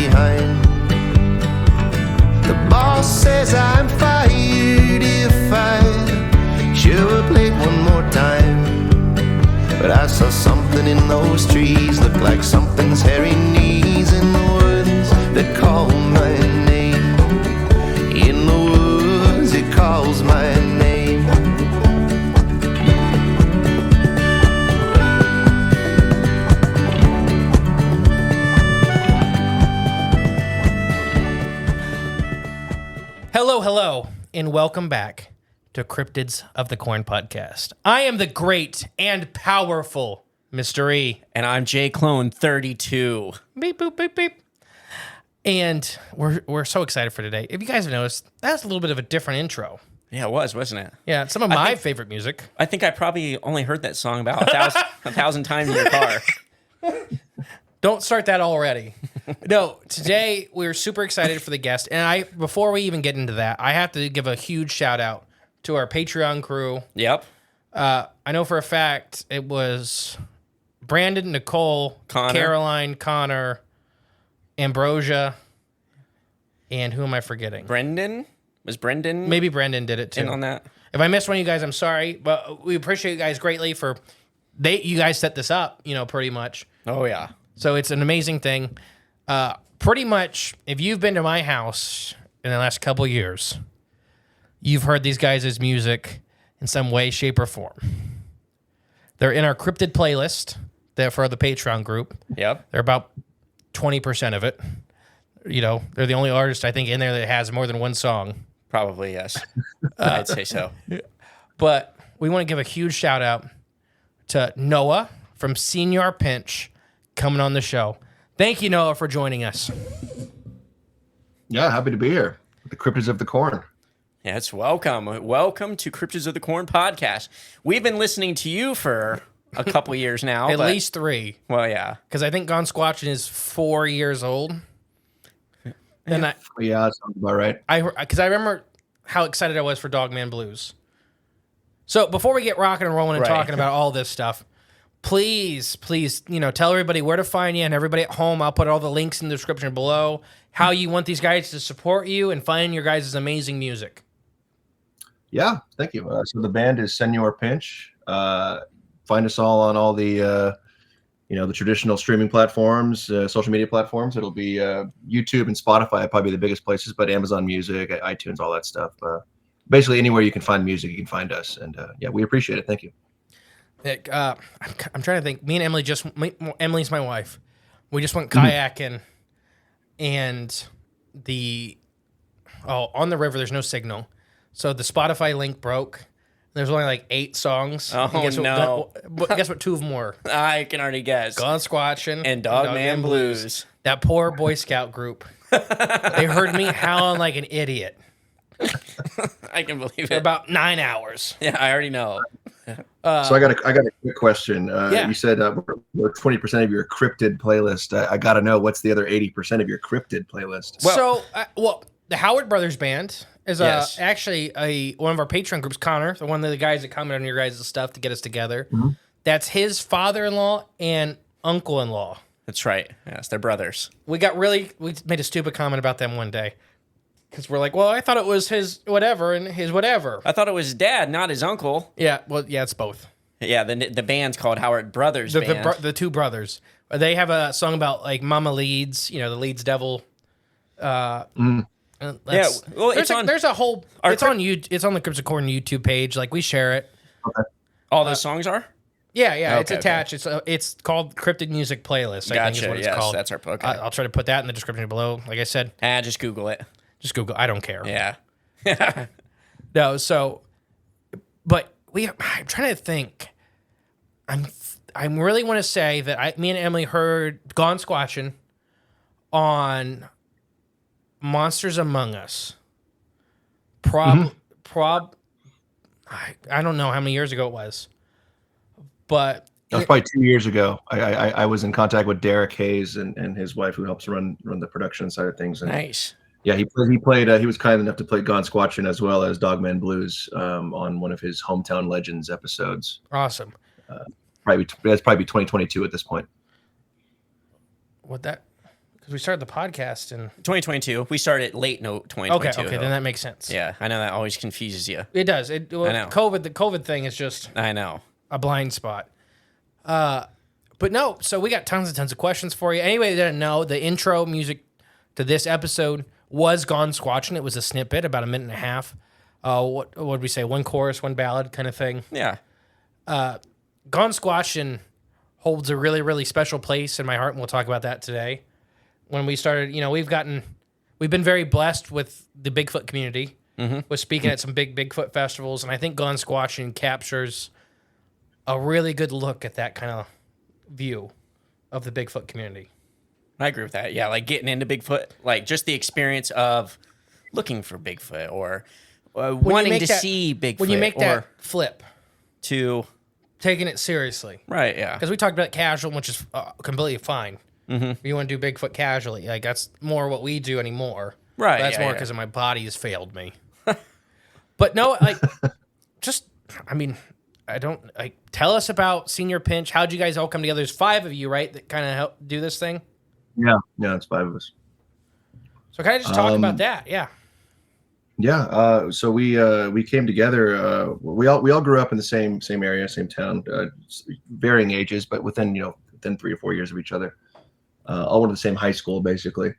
behind. The boss says I'm fired if I should have played one more time. But I saw something in those trees, looked like something's hairy knees in the woods that call my name. In the woods it calls my name. Hello, and welcome back to Cryptids of the Corn podcast. I am the great and powerful Mr. E. And I'm J Clone 32. Beep, boop, beep, beep. And we're so excited for today. If you guys have noticed, that's a little bit of a different intro. Yeah, it was, wasn't it? Yeah, some of my favorite music. I think I probably only heard that song about a thousand times in your car. Don't start that already. No, today we're super excited for the guest. And before we even get into that, I have to give a huge shout out to our Patreon crew. Yep. I know for a fact it was Brandon, Nicole, Connor. Caroline, Connor, Ambrosia, and who am I forgetting? Brendan? Was Brendan Maybe Brendan did it too. in on that? If I missed one of you guys, I'm sorry, but we appreciate you guys greatly for you guys set this up, pretty much. Oh, yeah. So it's an amazing thing. Pretty much, if you've been to my house in the last couple of years, you've heard these guys' music in some way, shape, or form. They're in our Cryptid playlist for the Patreon group. Yep. They're about 20% of it. They're the only artist, I think, in there that has more than one song. Probably, yes. I'd say so. But we want to give a huge shout out to Noah from Señor Pinch coming on the show. Thank you, Noah, for joining us. Yeah, happy to be here. The Cryptids of the Corn. Yes, welcome. Welcome to Cryptids of the Corn podcast. We've been listening to you for a couple years now. At least 3. Well, yeah. Because I think Gone Squatchin is 4 years old. And that sounds about right. Because I remember how excited I was for Dogman Blues. So before we get rocking and rolling and talking about all this stuff, please, tell everybody where to find you and everybody at home. I'll put all the links in the description below. How you want these guys to support you and find your guys' amazing music. Yeah, thank you. So the band is Señor Pinch. Find us all on all the the traditional streaming platforms, social media platforms. It'll be YouTube and Spotify, probably the biggest places, but Amazon Music, iTunes, all that stuff. Basically, anywhere you can find music, you can find us. And we appreciate it. Thank you. I'm trying to think. Me and Emily Emily's my wife. We just went kayaking, and on the river there's no signal, so the Spotify link broke. There's only like 8 songs. Oh, no. Guess what 2 of them were? I can already guess. Gone Squatchin' and Dogman Blues. That poor Boy Scout group. They heard me howling like an idiot. I can believe it. For about 9 hours. Yeah, I already know. So I got a quick question. You said we're 20% of your cryptid playlist. I got to know, what's the other 80% of your cryptid playlist? The Howard Brothers Band is actually one of our Patreon groups, Connor, one of the guys that commented on your guys' stuff to get us together. Mm-hmm. That's his father-in-law and uncle-in-law. That's right. Yes, they're brothers. We made a stupid comment about them one day. Because we're like, well, I thought it was his whatever and his whatever. I thought it was his dad, not his uncle. Yeah, it's both. Yeah, the band's called Howard Brothers Band. The 2 brothers. They have a song about like Mama Leeds, the Leeds Devil. It's on the Cryptids of Corn YouTube page. Like, we share it. Okay. All those songs are? Yeah, it's attached. Okay. It's called Cryptid Music Playlist. I think is what it's called. That's our okay. I'll try to put that in the description below. Like I said, just Google it. Just Google. I don't care. Yeah. No. So, but I'm trying to think. I really want to say that me and Emily heard Gone Squatchin' on Monsters Among Us. I don't know how many years ago it was, but that was probably 2 years ago. I was in contact with Derek Hayes and his wife, who helps run the production side of things. And nice. Yeah, he played. He was kind enough to play Gone Squatchin' as well as Dogman Blues on one of his Hometown Legends episodes. Awesome. That's probably 2022 at this point. What that? Because we started the podcast in 2022. We started late note 2022. Okay, then that makes sense. Yeah, I know that always confuses you. It does. I know. The COVID thing is just I know. a blind spot. But no, so we got tons and tons of questions for you. Anybody that didn't know, the intro music to this episode was Gone Squatchin'. It was a snippet, about a minute and a half. What would we say? One chorus, one ballad kind of thing. Yeah. Gone Squatchin' holds a really, really special place in my heart, and we'll talk about that today. When we started, we've been very blessed with the Bigfoot community. With speaking at some big Bigfoot festivals, and I think Gone Squatchin' captures a really good look at that kind of view of the Bigfoot community. I agree with that. Yeah, like getting into Bigfoot, like just the experience of looking for Bigfoot or wanting to see Bigfoot. When you make that flip to taking it seriously. Right, yeah. Because we talked about casual, which is completely fine. If you want to do Bigfoot casually, like that's more what we do anymore. Right. But that's more because my body has failed me. But no, tell us about Señor Pinch. How'd you guys all come together? There's 5 of you, right, that kind of help do this thing? Yeah, it's 5 of us. So kind of just talk about that, yeah. Yeah, so we came together. We all grew up in the same area, same town, varying ages, but within 3 or 4 years of each other. All went to the same high school, basically.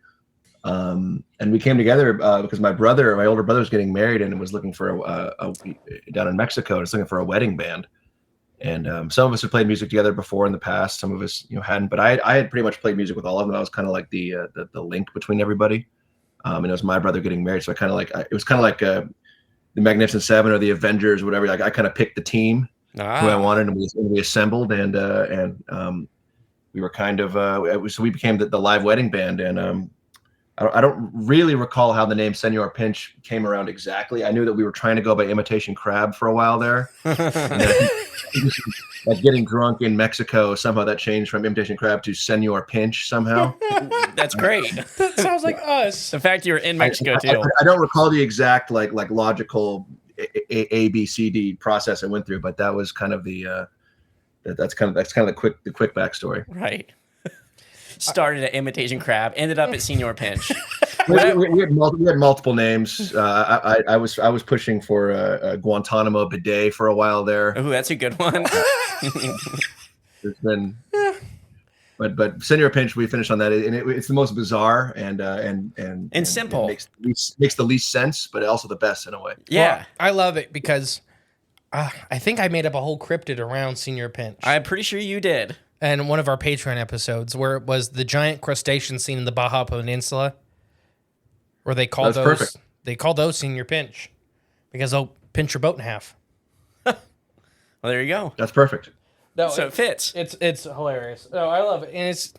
And we came together because my older brother was getting married and was looking for down in Mexico, was looking for a wedding band. And some of us had played music together before in the past. Some of us, hadn't. But I had pretty much played music with all of them. I was kind of like the link between everybody. And it was my brother getting married, so it was kind of like the Magnificent Seven or the Avengers, or whatever. Like I kind of picked the team who I wanted, and we assembled, and we were kind of so we became the live wedding band. And I don't really recall how the name Señor Pinch came around exactly. I knew that we were trying to go by Imitation Crab for a while there. Like getting drunk in Mexico, somehow that changed from Imitation Crab to Señor Pinch somehow. That's great. That sounds like us. The fact you're in Mexico too. I don't recall the exact like logical A B C D process I went through, but that was kind of the that's kind of the quick backstory. Right. Started at Imitation Crab, ended up at Señor Pinch. we had multiple names. I was pushing for a Guantanamo bidet for a while there. Oh, that's a good one. There's been, but Señor Pinch, we finished on that, and it's the most bizarre and simple. Makes the least sense, but also the best in a way. Yeah, well, I love it because I think I made up a whole cryptid around Señor Pinch. I'm pretty sure you did. And one of our Patreon episodes where it was the giant crustacean scene in the Baja Peninsula, where they call those Señor Pinch because they'll pinch your boat in half. Well, there you go. That's perfect. No, so it fits. It's hilarious. No, I love it, and it's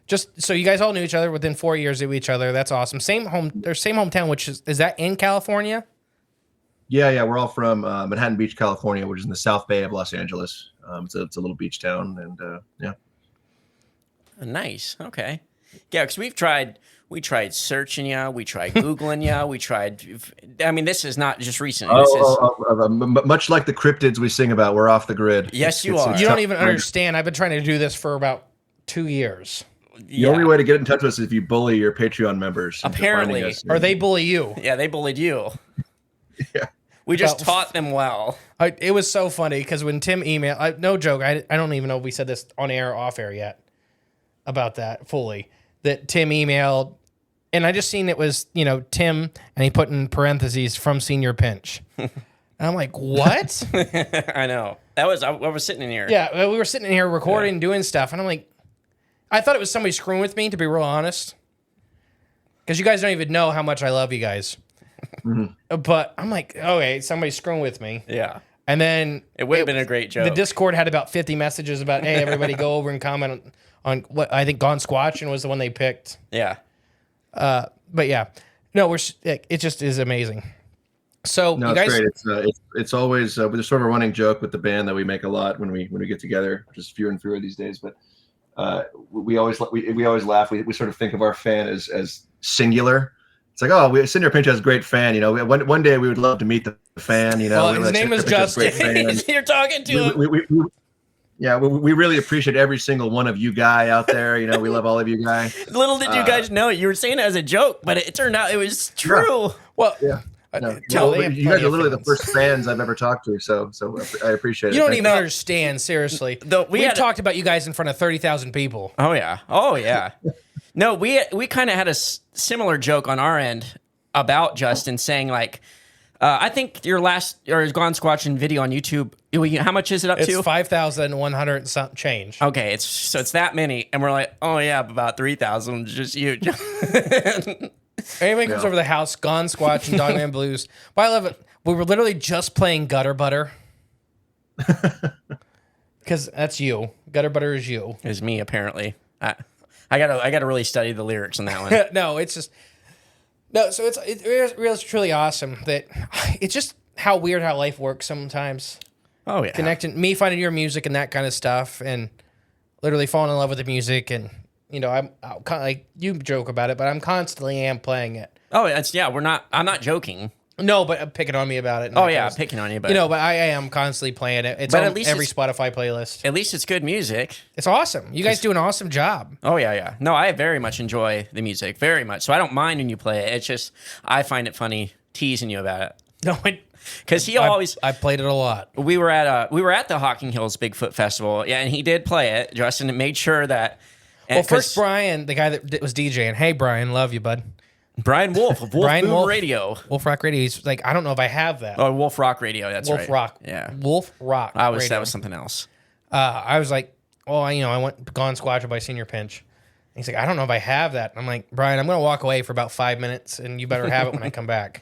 just so you guys all knew each other within 4 years of each other. That's awesome. Same hometown. Which is that in California? Yeah, we're all from Manhattan Beach, California, which is in the South Bay of Los Angeles. It's a little beach town, and yeah. Nice. Okay. Yeah, because we tried searching you, we tried Googling you, I mean, this is not just recent. Much like the cryptids we sing about, we're off the grid. Yes, you are. You don't even understand. I've been trying to do this for about 2 years. The only way to get in touch with us is if you bully your Patreon members. Apparently. Or they bully you. Yeah, they bullied you. Yeah. We just taught them well. It was so funny because when Tim emailed, no joke, I don't even know if we said this on air or off air yet about that fully, that Tim emailed, and I just seen it was, Tim, and he put in parentheses from Señor Pinch. And I'm like, what? I know. I was sitting in here. Yeah, we were sitting in here recording, doing stuff, and I'm like, I thought it was somebody screwing with me, to be real honest. Because you guys don't even know how much I love you guys. Mm-hmm. But I'm like, okay, somebody's screwing with me. Yeah. And then it would have been a great joke. The Discord had about 50 messages about, hey, everybody go over and comment on what I think Gone Squatchin' was the one they picked. Yeah. But yeah, no, it just is amazing. So no, you guys, it's great. It's always there's sort of a running joke with the band that we make a lot when we get together, which is fewer and fewer these days. But we always laugh. We sort of think of our fan as singular. It's like, Señor Pinch has a great fan. One day we would love to meet the fan. Well, his name is Justin. You're talking to him. Yeah, we really appreciate every single one of you guy out there. You know, we love all of you guys. Little did you guys know, you were saying it as a joke, but it turned out it was true. Yeah. Well, Yeah. No, they you guys have are literally plenty the of first fans I've ever talked to, so I appreciate it. You don't Thank even understand, seriously. We've talked about you guys in front of 30,000 people. Oh yeah. No, we kind of had a similar joke on our end about Justin saying like, I think your last or Gone Squatchin video on YouTube. How much is it up to? It's 5,100 something change. Okay, it's that many, and we're like, oh yeah, about 3,000, just you. Anybody comes over the house, Gone Squatchin, Dogman Blues. But I love it. We were literally just playing Gutter Butter. Because that's you. Gutter Butter is you. Is me apparently. I gotta really study the lyrics on that one. No, it's just so it's truly awesome that it's just how weird how life works sometimes. Oh yeah, connecting me, finding your music and that kind of stuff, and literally falling in love with the music. And you know, I'm kind of like you joke about it, but I'm constantly playing it. Oh, I'm not joking. No, but picking on me about it. Oh yeah, picking on you, but you know, but I am constantly playing it. It's on at least every Spotify playlist. At least it's good music. It's awesome. You guys do an awesome job. Oh yeah. No, I very much enjoy the music, very much. So I don't mind when you play it. It's just I find it funny teasing you about it. No, because I played it a lot. We were at the Hocking Hills Bigfoot Festival, yeah, and he did play it. Justin made sure that. Well, first Brian, the guy that was DJing. Hey, Brian, love you, bud. Brian Wolf of Wolf Radio. Wolf Rock Radio. He's like, I don't know if I have that. Oh, Wolf Rock Radio. That's Wolf right. Rock. Yeah. Wolf Rock. That was something else. I was like, well, I went Gone Squatchin by Señor Pinch. And he's like, I don't know if I have that. I'm like, Brian, I'm going to walk away for about 5 minutes, and you better have it when I come back.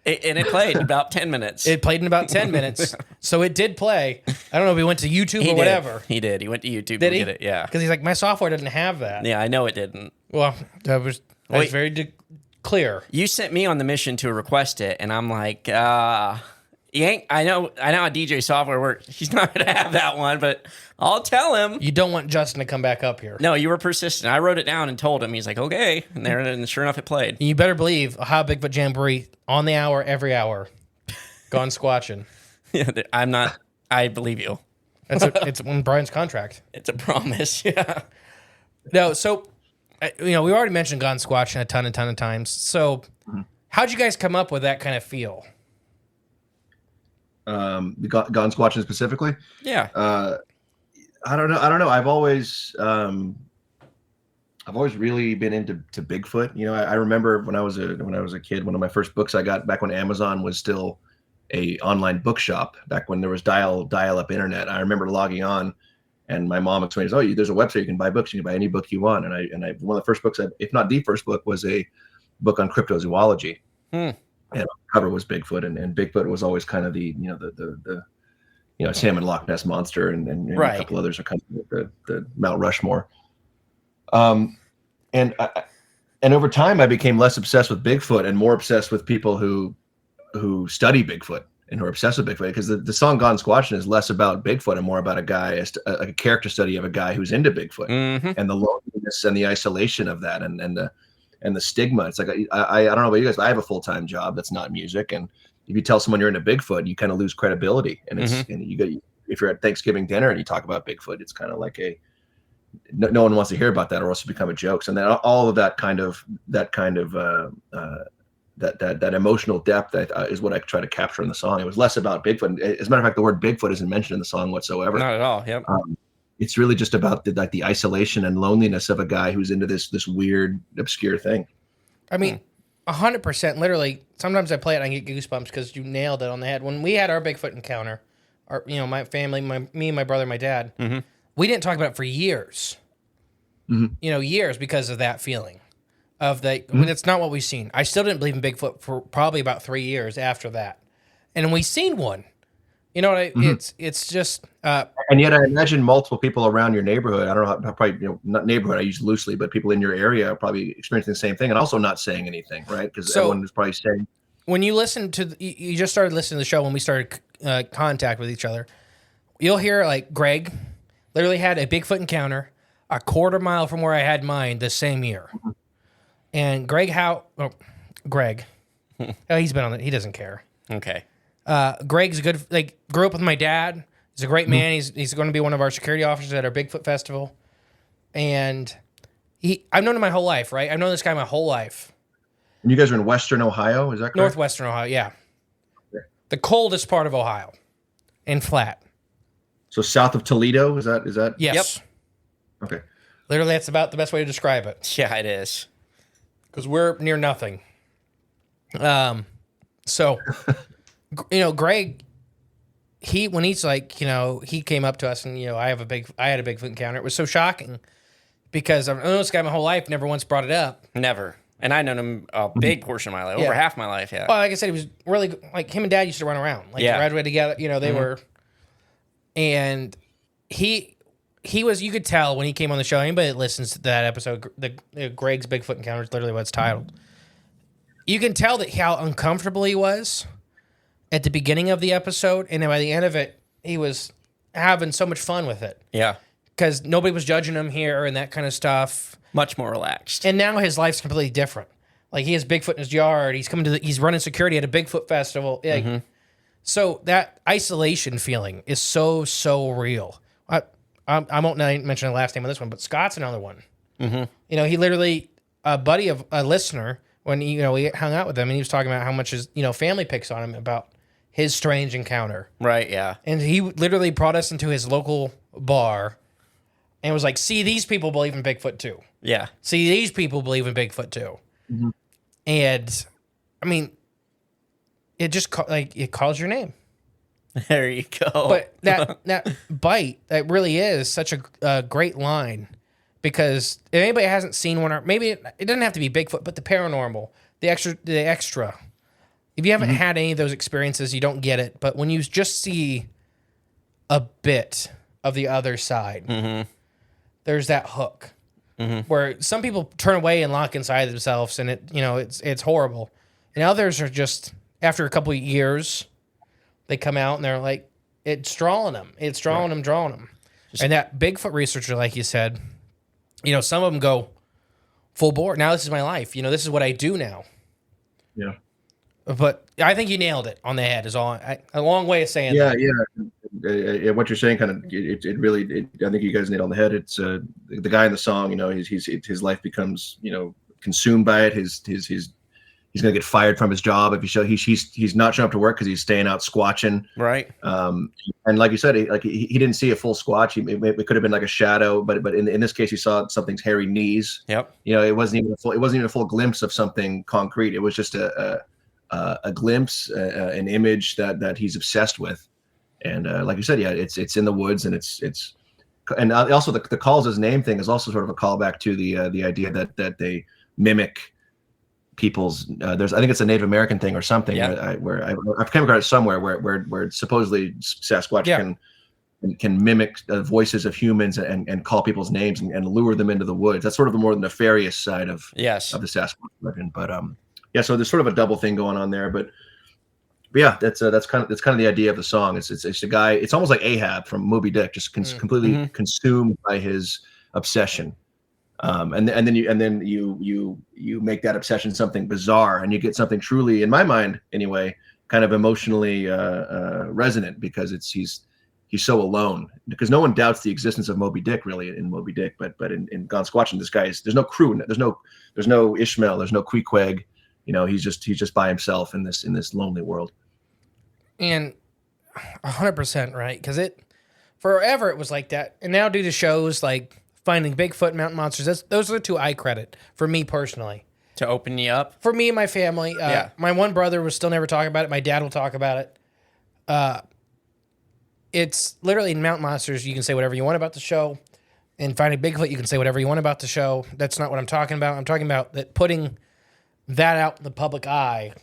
It played in about 10 minutes. It played in about 10 minutes. So it did play. I don't know if he went to YouTube or whatever. He did. He went to YouTube to get it. Yeah. Because he's like, my software didn't have that. Yeah, I know it didn't. Well, that was very clear. You sent me on the mission to request it, and I'm like, I know how DJ software works. He's not going to have that one, but I'll tell him. You don't want Justin to come back up here. No, you were persistent. I wrote it down and told him. He's like, okay. And sure enough, it played. You better believe Ohio Bigfoot Jamboree on the hour, every hour. Gone Squatchin. Yeah, I believe you. It's on Brian's contract. It's a promise. Yeah. No, so, we already mentioned Gone Squatchin a ton of times. So, how'd you guys come up with that kind of feel? Gone Squatchin specifically? Yeah. I don't know. I've always really been into Bigfoot. I remember when I was a kid, one of my first books I got back when Amazon was still a online bookshop, back when there was dial-up internet. I remember logging on, and my mom explained, "Oh, there's a website you can buy books. You can buy any book you want." And I one of the first books, if not the first book, was a book on cryptozoology. And the cover was Bigfoot, and Bigfoot was always kind of the Salmon Loch Ness Monster, and right. A couple others are kind of the Mount Rushmore. And over time, I became less obsessed with Bigfoot and more obsessed with people who study Bigfoot and who are obsessed with Bigfoot, because the song Gone Squatchin is less about Bigfoot and more about a character study of a guy who's into Bigfoot, and the loneliness and the isolation of that, and the stigma. It's like, I don't know about you guys, but I have a full-time job that's not music, and if you tell someone you're into Bigfoot, you kind of lose credibility. And if you're at Thanksgiving dinner and you talk about Bigfoot, it's kind of like no one wants to hear about that, or else it become a joke. So then all of that emotional depth is what I try to capture in the song. It was less about Bigfoot. As a matter of fact, the word Bigfoot isn't mentioned in the song whatsoever. Not at all. Yep. It's really just about the isolation and loneliness of a guy who's into this weird, obscure thing. I mean, 100%. Literally, sometimes I play it and I get goosebumps because you nailed it on the head. When we had our Bigfoot encounter, my family, me and my brother, my dad, we didn't talk about it for years. Years, because of that feeling of when it's not what we've seen. I still didn't believe in Bigfoot for probably about 3 years after that, and we seen one. You know what? It's just. And yet, I imagine multiple people around your neighborhood. I don't know how probably not neighborhood. I use loosely, but people in your area are probably experiencing the same thing, and also not saying anything, right? Because everyone is probably saying. When you listen to, you just started listening to the show when we started contact with each other. You'll hear like Greg literally had a Bigfoot encounter a quarter mile from where I had mine the same year, and Greg, he's been on it. He doesn't care. Okay. Greg's good. Grew up with my dad. He's a great man. He's going to be one of our security officers at our Bigfoot Festival. And I've known him my whole life, right? I've known this guy my whole life. And you guys are in Western Ohio, is that correct? Northwestern Ohio, yeah. Okay. The coldest part of Ohio and flat. So south of Toledo, is that? Yes. Yep. Okay. Literally, that's about the best way to describe it. Yeah, it is. Because we're near nothing. So, Greg, when he's like, he came up to us and, I had a Bigfoot encounter. It was so shocking because I've known this guy my whole life, never once brought it up. Never. And I known him a big portion of my life, over half my life, yeah. Well, like I said, he was really, like, him and Dad used to run around. Like, graduated together, they were, and he was, you could tell when he came on the show, anybody that listens to that episode, Greg's Bigfoot Encounter is literally what it's titled. You can tell that how uncomfortable he was at the beginning of the episode, and then by the end of it, he was having so much fun with it. Yeah. Because nobody was judging him here and that kind of stuff. Much more relaxed. And now his life's completely different. Like, he has Bigfoot in his yard. He's running security at a Bigfoot festival. Like, so that isolation feeling is so, so real. I won't mention the last name of this one, but Scott's another one. He literally, a buddy of a listener, when we hung out with him, and he was talking about how much his family picks on him about his strange encounter. Right, yeah. And he literally brought us into his local bar and was like, see, these people believe in Bigfoot too. Yeah. See, these people believe in Bigfoot too. And, I mean, it just, it calls your name. There you go. But that bite, that really is such a great line. Because if anybody hasn't seen one, or maybe it doesn't have to be Bigfoot, but the paranormal, the extra. If you haven't had any of those experiences, you don't get it. But when you just see a bit of the other side, there's that hook where some people turn away and lock inside themselves, and it's horrible. And others are just, after a couple of years, they come out and they're like, it's drawing them. It's drawing them. And that Bigfoot researcher, like you said, some of them go full bore. Now this is my life. This is what I do now. Yeah. But I think you nailed it on the head. Is all a long way of saying that. Yeah. What you're saying, kind of, it really. I think you guys nailed it on the head. It's the guy in the song. His life becomes consumed by it. He's gonna get fired from his job if he's not showing up to work because he's staying out squatching. Right. And like you said, he didn't see a full squatch. It could have been like a shadow, but in this case, he saw something's hairy knees. Yep. It wasn't even a full glimpse of something concrete. It was just a glimpse, an image that he's obsessed with. And like you said, it's in the woods, and it's and also the calls his name thing is also sort of a callback to the idea that they mimic people's I think it's a Native American thing or something where I've come across it somewhere where supposedly Sasquatch can mimic the voices of humans and call people's names and lure them into the woods. That's sort of the more nefarious side of the Sasquatch legend. But so there's sort of a double thing going on there. But yeah, that's kind of the idea of the song. It's a guy. It's almost like Ahab from Moby Dick, just completely consumed by his obsession. And then you make that obsession something bizarre, and you get something truly, in my mind anyway, kind of emotionally resonant, because he's so alone, because no one doubts the existence of Moby Dick really in Moby Dick, but in Gone Squatching, this guy there's no crew, there's no Ishmael, there's no Queequeg, he's just by himself in this lonely world. And 100% right, because forever it was like that, and now due to shows like Finding Bigfoot, Mountain Monsters, those are the two I credit for me personally. To open you up? For me and my family. My one brother will still never talk about it. My dad will talk about it. It's literally in Mountain Monsters, you can say whatever you want about the show. In Finding Bigfoot, you can say whatever you want about the show. That's not what I'm talking about. I'm talking about that putting that out in the public eye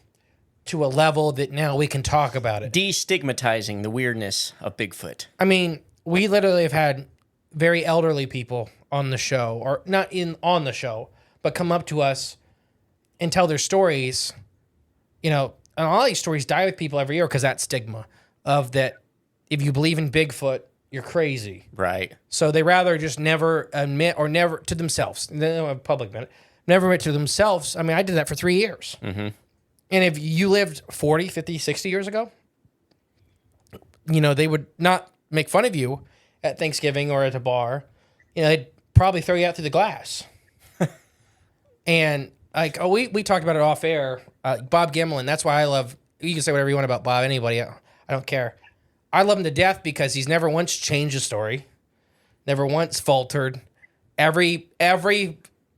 to a level that now we can talk about it. Destigmatizing the weirdness of Bigfoot. I mean, we literally have had very elderly people on the show, or not on the show, but come up to us and tell their stories. And all these stories die with people every year because that stigma of that. If you believe in Bigfoot, you're crazy. Right. So they rather just never admit, or never to themselves. They don't have a public minute. Never admit to themselves. I mean, I did that for 3 years. And if you lived 40, 50, 60 years ago, they would not make fun of you at Thanksgiving or at a bar, they'd probably throw you out through the glass. And we talked about it off air. Bob Gimlin, that's why I love, you can say whatever you want about Bob, anybody, I don't care. I love him to death because he's never once changed a story, never once faltered. Every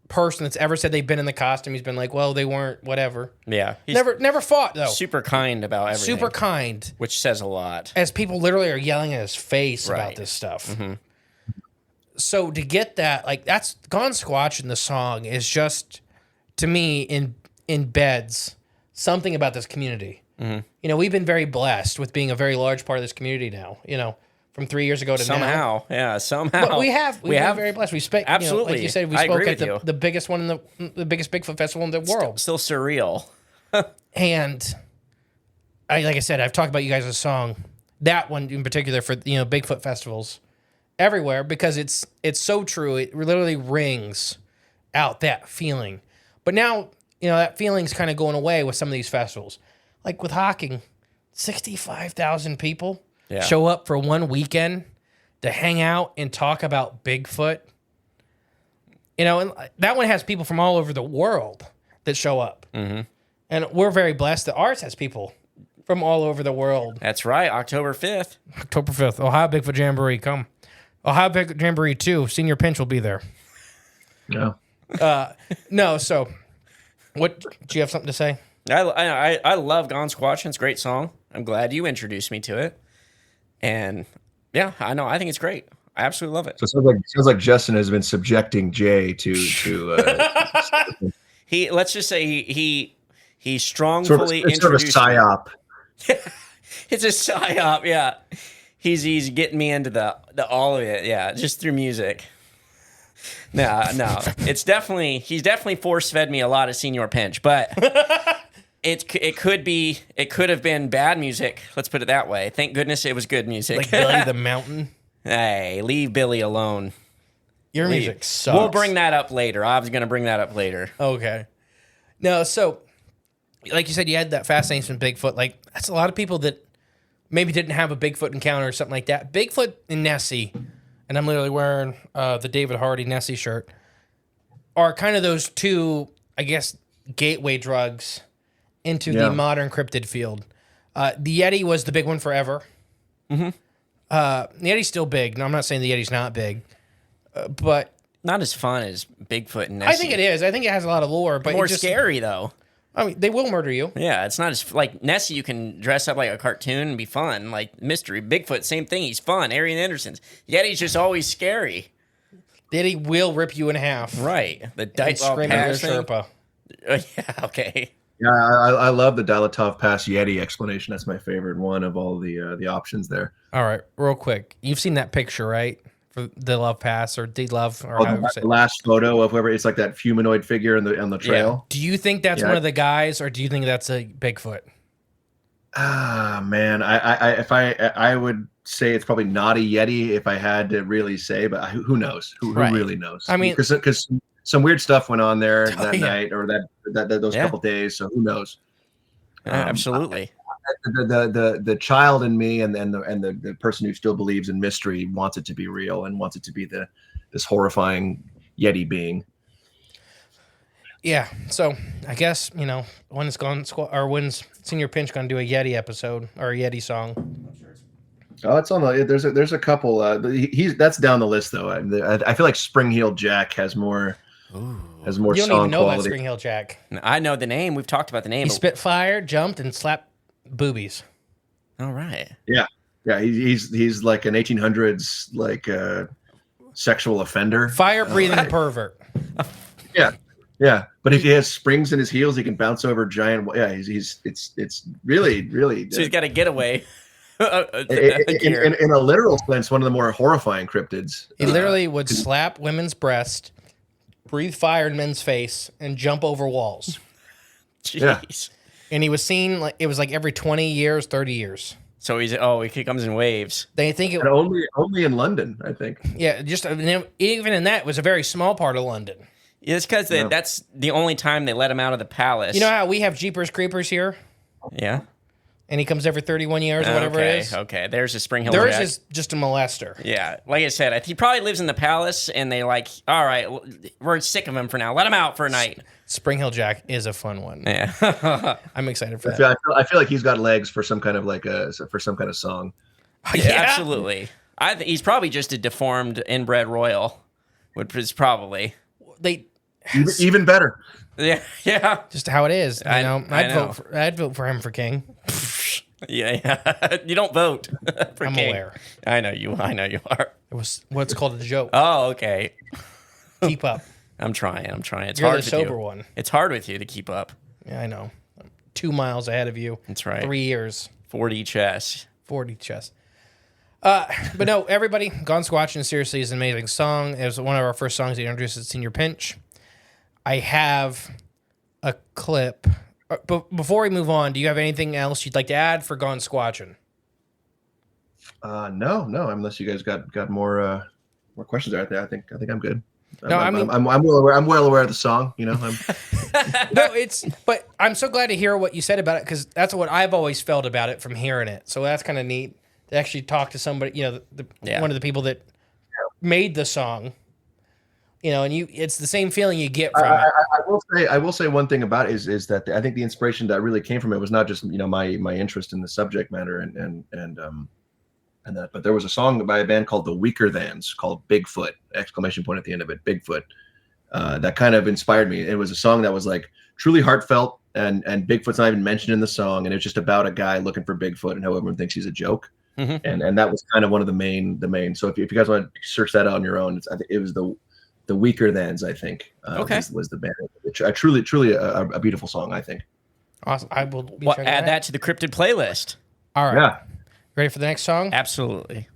person that's ever said they've been in the costume, he's been like, well, they weren't, whatever. Yeah. Never fought, though. Super kind about everything. Super kind. Which says a lot. As people literally are yelling in his face about this stuff. Mm-hmm. So to get that, that's Gone Squatchin', the song is just, to me, embeds something about this community. Mm-hmm. We've been very blessed with being a very large part of this community now, from 3 years ago to somehow. now. Yeah, somehow. But we've been very blessed. We spoke, absolutely. Like you said, we spoke at the biggest one the biggest Bigfoot festival in the world. Still surreal. And like I said, I've talked about you guys' song, that one in particular for Bigfoot festivals everywhere, because it's so true. It literally rings out that feeling. But now, that feeling's kind of going away with some of these festivals. Like with Hocking, 65,000 people show up for one weekend to hang out and talk about Bigfoot. And that one has people from all over the world that show up. Mm-hmm. And we're very blessed that ours has people from all over the world. That's right, October 5th. October 5th, Ohio Bigfoot Jamboree, come. Ohio Bigfoot Jamboree 2, Senior Pinch will be there. No. No, so, what, do you have something to say? I love Gone Squatchin'. It's a great song. I'm glad you introduced me to it. And, yeah, I know. I think it's great. I absolutely love it. So it sounds like Justin has been subjecting Jay to let's just say he strongfully introduced sort of psyop. It's a psyop, yeah. He's getting me into the all of it, yeah, just through music. No, he's definitely force fed me a lot of Señor Pinch, but it could have been bad music. Let's put it that way. Thank goodness it was good music. Like Billy the Mountain. Hey, leave Billy alone. Your music sucks. We'll bring that up later. I was going to bring that up later. Okay. No, so like you said, you had that fascination with Bigfoot. Like that's a lot of people that maybe didn't have a Bigfoot encounter or something like that. Bigfoot and Nessie, and I'm literally wearing the David Hardy Nessie shirt, are kind of those two, I guess, gateway drugs into the modern cryptid field. The Yeti was the big one forever. Mm-hmm. The Yeti's still big. No, I'm not saying the Yeti's not big, but not as fun as Bigfoot and Nessie. I think it is. I think it has a lot of lore, but more scary though. I mean, they will murder you. Yeah, it's not as like Nessie. You can dress up like a cartoon and be fun, like mystery. Bigfoot, same thing. He's fun. Arian Anderson's Yeti's just always scary. Yeti will rip you in half. Right. The Dietlow Pass Sherpa. Yeah. Okay. Yeah, I love the Dilatov Pass Yeti explanation. That's my favorite one of all the options there. All right, real quick. You've seen that picture, right? For the Love Pass or the Love or the last photo of whoever it's like that humanoid figure on the trail. Yeah. Do you think that's one of the guys, or do you think that's a Bigfoot? Ah, man, I would say it's probably not a Yeti if I had to really say, but who knows? Who really knows? I mean, because some weird stuff went on there that night or those couple days. So who knows? Absolutely. The child in me and the person who still believes in mystery wants it to be real and wants it to be this horrifying Yeti being. Yeah. So I guess when's Señor Pinch gonna do a Yeti episode or a Yeti song? Oh, it's on the. There's a couple. That's down the list though. I feel like Spring-Heeled Jack has more. Has more. You don't even know quality. about Spring-Heeled Jack. I know the name. We've talked about the name. He spit fire, jumped, and slapped boobies. All right. Yeah. He's like an 1800s like sexual offender, fire breathing pervert. Yeah. But if he has springs in his heels, he can bounce over giant. Yeah, it's really. So he's got a getaway. In a literal sense, one of the more horrifying cryptids. He literally would slap women's breast, breathe fire in men's face, and jump over walls. Jeez. Yeah. And he was seen it was like every 20 years, 30 years. So he comes in waves. They think it only in London, I think. Yeah, just even in that, it was a very small part of London. Yeah, it's because that's the only time they let him out of the palace. You know how we have Jeepers Creepers here? Yeah. and he comes every 31 years or whatever it is. Okay, there's a Spring Hill Theirs Jack. is just a molester. Yeah, like I said, he probably lives in the palace, and they like, all right, we're sick of him for now. Let him out for a night. Spring Hill Jack is a fun one. Yeah, I'm excited for that. I feel like he's got legs for some kind of for some kind of song. yeah, absolutely. He's probably just a deformed inbred royal, which is probably Even better. yeah. just how it is. I know. I'd vote for him for king. Yeah. You don't vote for I'm king. aware. I know you are. It was what's called a joke. Oh, okay. Keep up. I'm trying. It's You're hard the with sober you. one. It's hard with you to keep up. Yeah, I know. I'm 2 miles ahead of you. That's right. 3 years. 40 chess. 40 chess. But no, everybody, Gone Squatchin' seriously is an amazing song. It was one of our first songs that introduced us to Señor Pinch. I have a clip. But before we move on, do you have anything else you'd like to add for Gone Squatchin'? No, unless you guys got more questions out there. I think I'm good. No, I'm well aware of the song. You know, but I'm so glad to hear what you said about it, because that's what I've always felt about it from hearing it. So that's kind of neat to actually talk to somebody, one of the people that made the song, and it's the same feeling you get from it. I will say one thing about it is that I think the inspiration that really came from it was not just my interest in the subject matter and that, but there was a song by a band called the Weaker Thans called Bigfoot ! At the end of it, Bigfoot. That kind of inspired me. It was a song that was like truly heartfelt, and Bigfoot's not even mentioned in the song, and it's just about a guy looking for Bigfoot and how everyone thinks he's a joke. Mm-hmm. And that was kind of one of the main. So if you guys want to search that out on your own, I think it was the Weaker Thans, I think. Was the band. Truly a beautiful song, I think. Awesome. I will add that to the Cryptid playlist. All right. Yeah. Ready for the next song? Absolutely.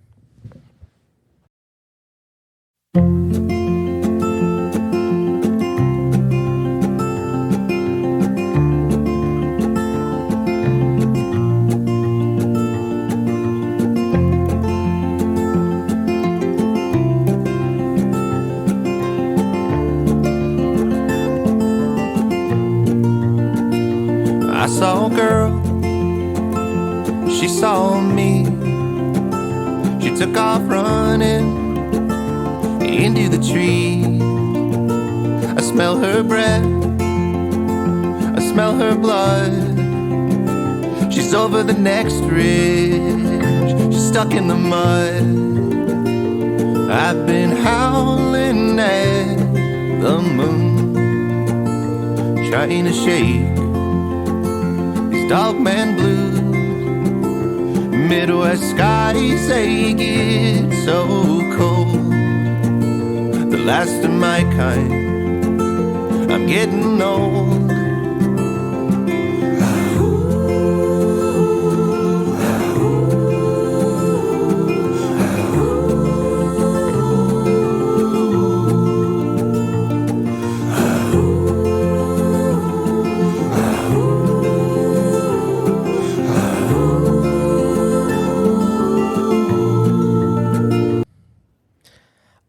I saw a girl, she saw me. She took off running into the tree. I smell her breath, I smell her blood. She's over the next ridge, she's stuck in the mud. I've been howling at the moon, trying to shake these Dogman Blues. Midwest skies, they get so cold. The last of my kind, I'm getting old.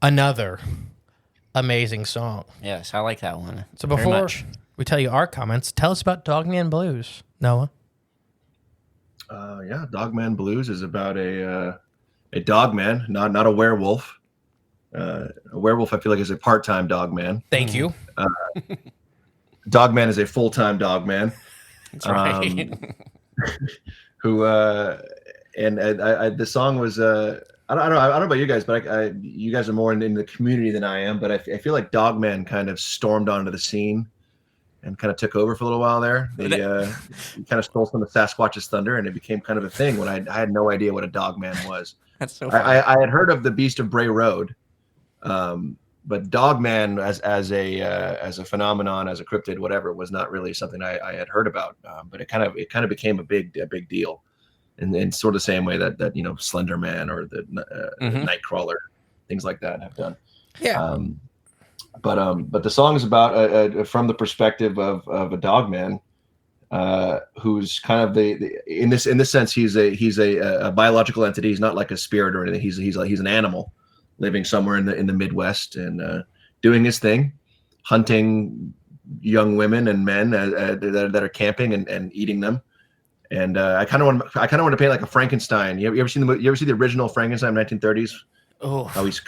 Another amazing song. Yes, I like that one. So before we tell you our comments, tell us about Dogman Blues, Noah. Dogman Blues is about a dogman, not a werewolf. A werewolf, I feel like, is a part-time dogman. Thank you. Dogman is a full-time dogman. That's right. The song was I don't know about you guys, but you guys are more in the community than I am. But I feel like Dogman kind of stormed onto the scene and kind of took over for a little while there. He kind of stole some of Sasquatch's thunder, and it became kind of a thing when I had no idea what a Dogman was. That's so funny. I had heard of the Beast of Bray Road, but Dogman as a phenomenon, as a cryptid, whatever, was not really something I had heard about. But it kind of became a big deal. In sort of the same way that Slender Man or the Nightcrawler, things like that have done. Yeah. But the song is about from the perspective of a dogman, who's kind of in this sense he's a biological entity. He's not like a spirit or anything. He's an animal living somewhere in the Midwest and doing his thing, hunting young women and men that are camping and eating them. And I kind of want to paint like a Frankenstein. You ever seen you ever see the original Frankenstein, 1930s? Oh, How he's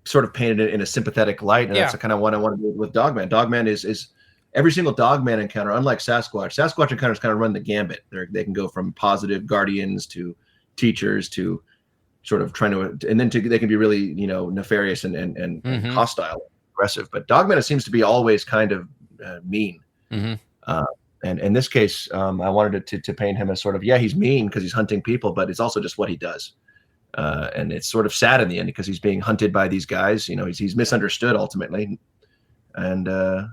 sort of painted it in a sympathetic light, and that's the kind of what I want to do with Dogman. Dogman is every single Dogman encounter, unlike Sasquatch encounters kind of run the gambit. They can go from positive guardians to teachers to sort of trying to, and then they can be really, nefarious and hostile, aggressive. But Dogman seems to be always kind of mean. And in this case, I wanted to paint him as sort of, he's mean because he's hunting people, but it's also just what he does. And it's sort of sad in the end because he's being hunted by these guys. He's misunderstood ultimately. So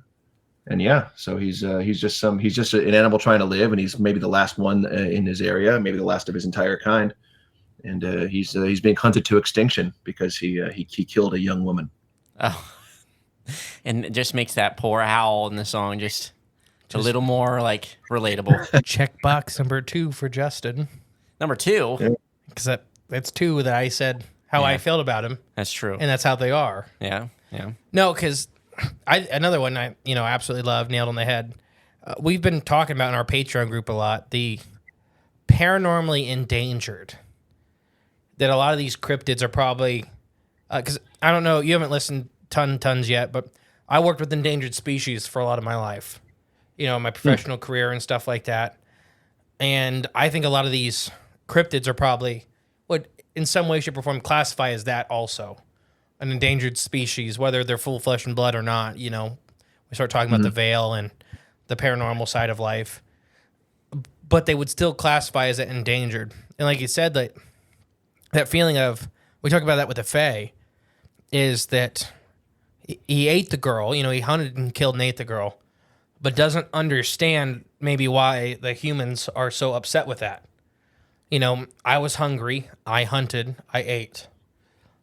he's just an animal trying to live, and he's maybe the last one in his area, maybe the last of his entire kind. And he's being hunted to extinction because he killed a young woman. Oh, and it just makes that poor howl in the song just a little more like relatable. Check box number 2 for Justin. Number 2, because that's 2 that I said how I felt about him. That's true, and that's how they are. Yeah. No, because another one I absolutely love, nailed on the head. We've been talking about in our Patreon group a lot, the paranormally endangered. That a lot of these cryptids are probably, because I don't know, you haven't listened tons yet, but I worked with endangered species for a lot of my life, my professional career and stuff like that. And I think a lot of these cryptids are probably what, in some way, shape, or form, classify as that also, an endangered species, whether they're full flesh and blood or not. We start talking about the veil and the paranormal side of life, but they would still classify as endangered. And like you said, that feeling of, we talk about that with the Fae, is that he ate the girl, he hunted and killed and ate the girl, but doesn't understand maybe why the humans are so upset with that. I was hungry, I hunted, I ate.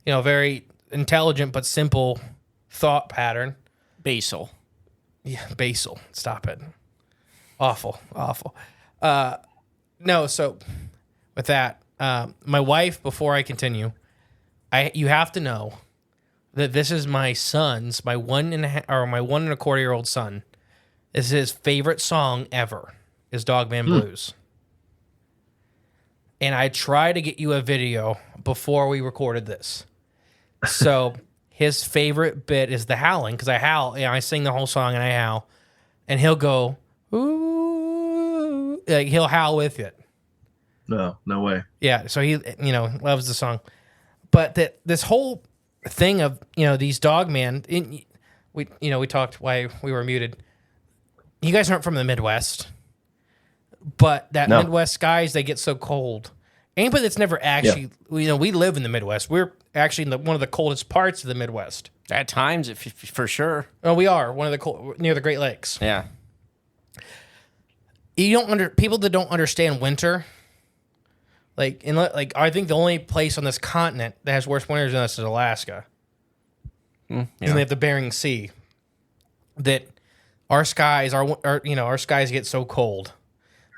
Very intelligent but simple thought pattern. Basal. Yeah, basal. Stop it. Awful. No, so with that, my wife, before I continue, you have to know that this is my son's, my 1.25-year-old son. This is his favorite song ever, is Dogman Blues. And I tried to get you a video before we recorded this. So his favorite bit is the howling, because I howl. I sing the whole song and I howl, and he'll go, ooh, like he'll howl with it. No way. Yeah, so he, loves the song. But this whole thing of, these Dogman, we talked while we were muted. You guys aren't from the Midwest, but Midwest skies, they get so cold. Anybody that's never actually, we live in the Midwest. We're actually in one of the coldest parts of the Midwest. At times, for sure. Oh, we are one of the near the Great Lakes. Yeah. People that don't understand winter. I think the only place on this continent that has worse winters than us is Alaska. And they have the Bering Sea. That our skies, our skies get so cold.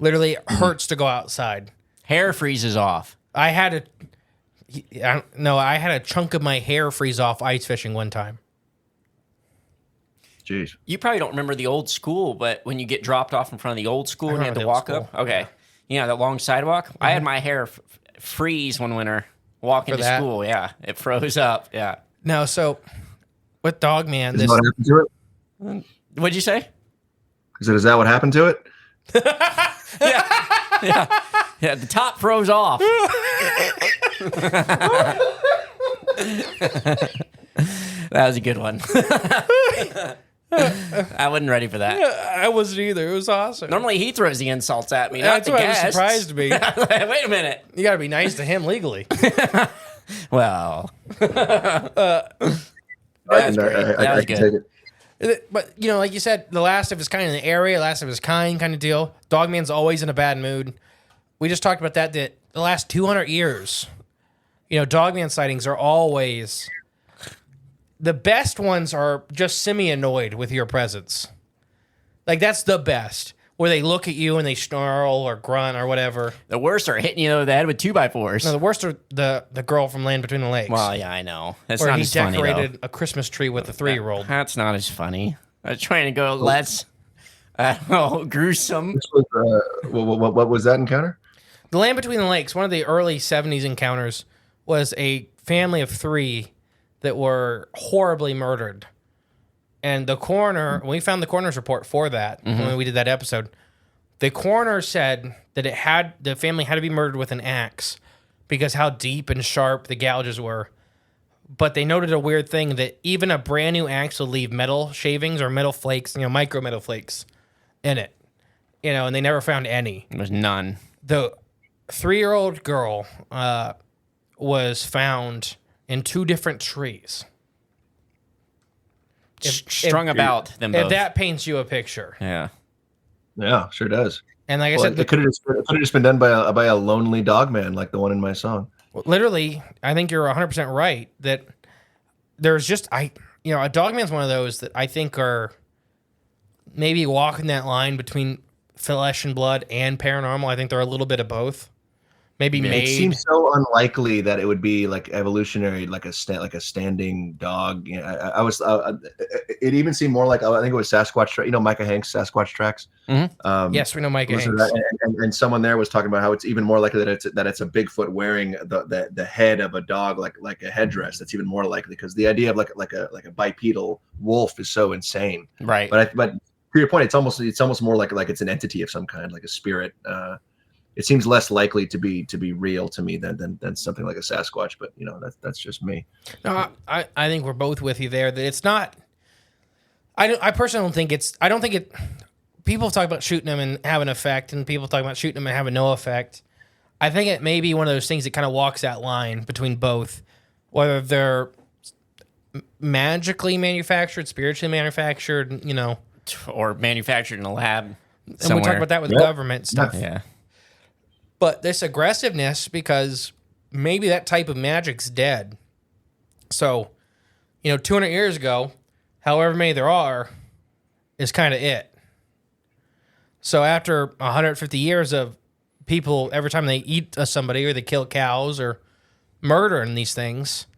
Literally, it hurts to go outside. Hair freezes off. I had a chunk of my hair freeze off ice fishing one time. Jeez. You probably don't remember the old school, but when you get dropped off in front of the old school and you had to walk up. Okay. That long sidewalk. Mm-hmm. I had my hair freeze one winter walking to school. Yeah. It froze up. Yeah. No, so with Dogman, is what happened to it? What'd you say? Is that what happened to it? Yeah, the top froze off. That was a good one. I wasn't ready for that. Yeah, I wasn't either. It was awesome. Normally he throws the insults at me. That's not the why guests. it surprised me. Wait a minute. You got to be nice to him legally. Well, I can take it. But, like you said, the last of his kind in the area, last of his kind of deal. Dogman's always in a bad mood. We just talked about that the last 200 years, Dogman sightings are always... The best ones are just semi-annoyed with your presence. That's the best. Where they look at you and they snarl or grunt or whatever. The worst are hitting you over the head with 2x4s. No, the worst are the girl from Land Between the Lakes. Well, yeah, I know. That's where not he as funny, decorated a Christmas tree with a 3-year-old. That's not as funny. I was trying to go less. Gruesome. This was, what was that encounter? The Land Between the Lakes, one of the early 70s encounters, was a family of 3 that were horribly murdered. And the coroner, when we found the coroner's report for that, when we did that episode, the coroner said that the family had to be murdered with an axe because how deep and sharp the gouges were. But they noted a weird thing that even a brand new axe will leave metal shavings or metal flakes, micro metal flakes in it. And they never found any. There's none. The 3-year-old girl was found in 2 different trees. Strung about them both. If that paints you a picture. Yeah. Yeah, sure does. And like I said, it could have just been done by a lonely dog man like the one in my song. Literally, I think you're 100% right that there's just a dogman's one of those that I think are maybe walking that line between flesh and blood and paranormal. I think they're a little bit of both. Maybe made. It seems so unlikely that it would be like evolutionary, like a standing dog. It even seemed more like, I think it was Sasquatch. Micah Hanks, Sasquatch Tracks. Mm-hmm. Yes, we know Micah Hanks. And someone there was talking about how it's even more likely that it's a Bigfoot wearing the head of a dog like a headdress. That's even more likely because the idea of like a bipedal wolf is so insane. Right. But to your point, it's almost more like it's an entity of some kind, like a spirit. It seems less likely to be real to me than something like a Sasquatch, but that's just me. No, I think we're both with you there. That it's not. I personally don't think it's. I don't think it. People talk about shooting them and have an effect, and people talk about shooting them and having no effect. I think it may be one of those things that kind of walks that line between both, whether they're magically manufactured, spiritually manufactured, or manufactured in a lab. And we talk about that with government stuff. Yeah. But this aggressiveness, because maybe that type of magic's dead. So, 200 years ago, however many there are, is kind of it. So after 150 years of people, every time they eat somebody or they kill cows or murdering these things,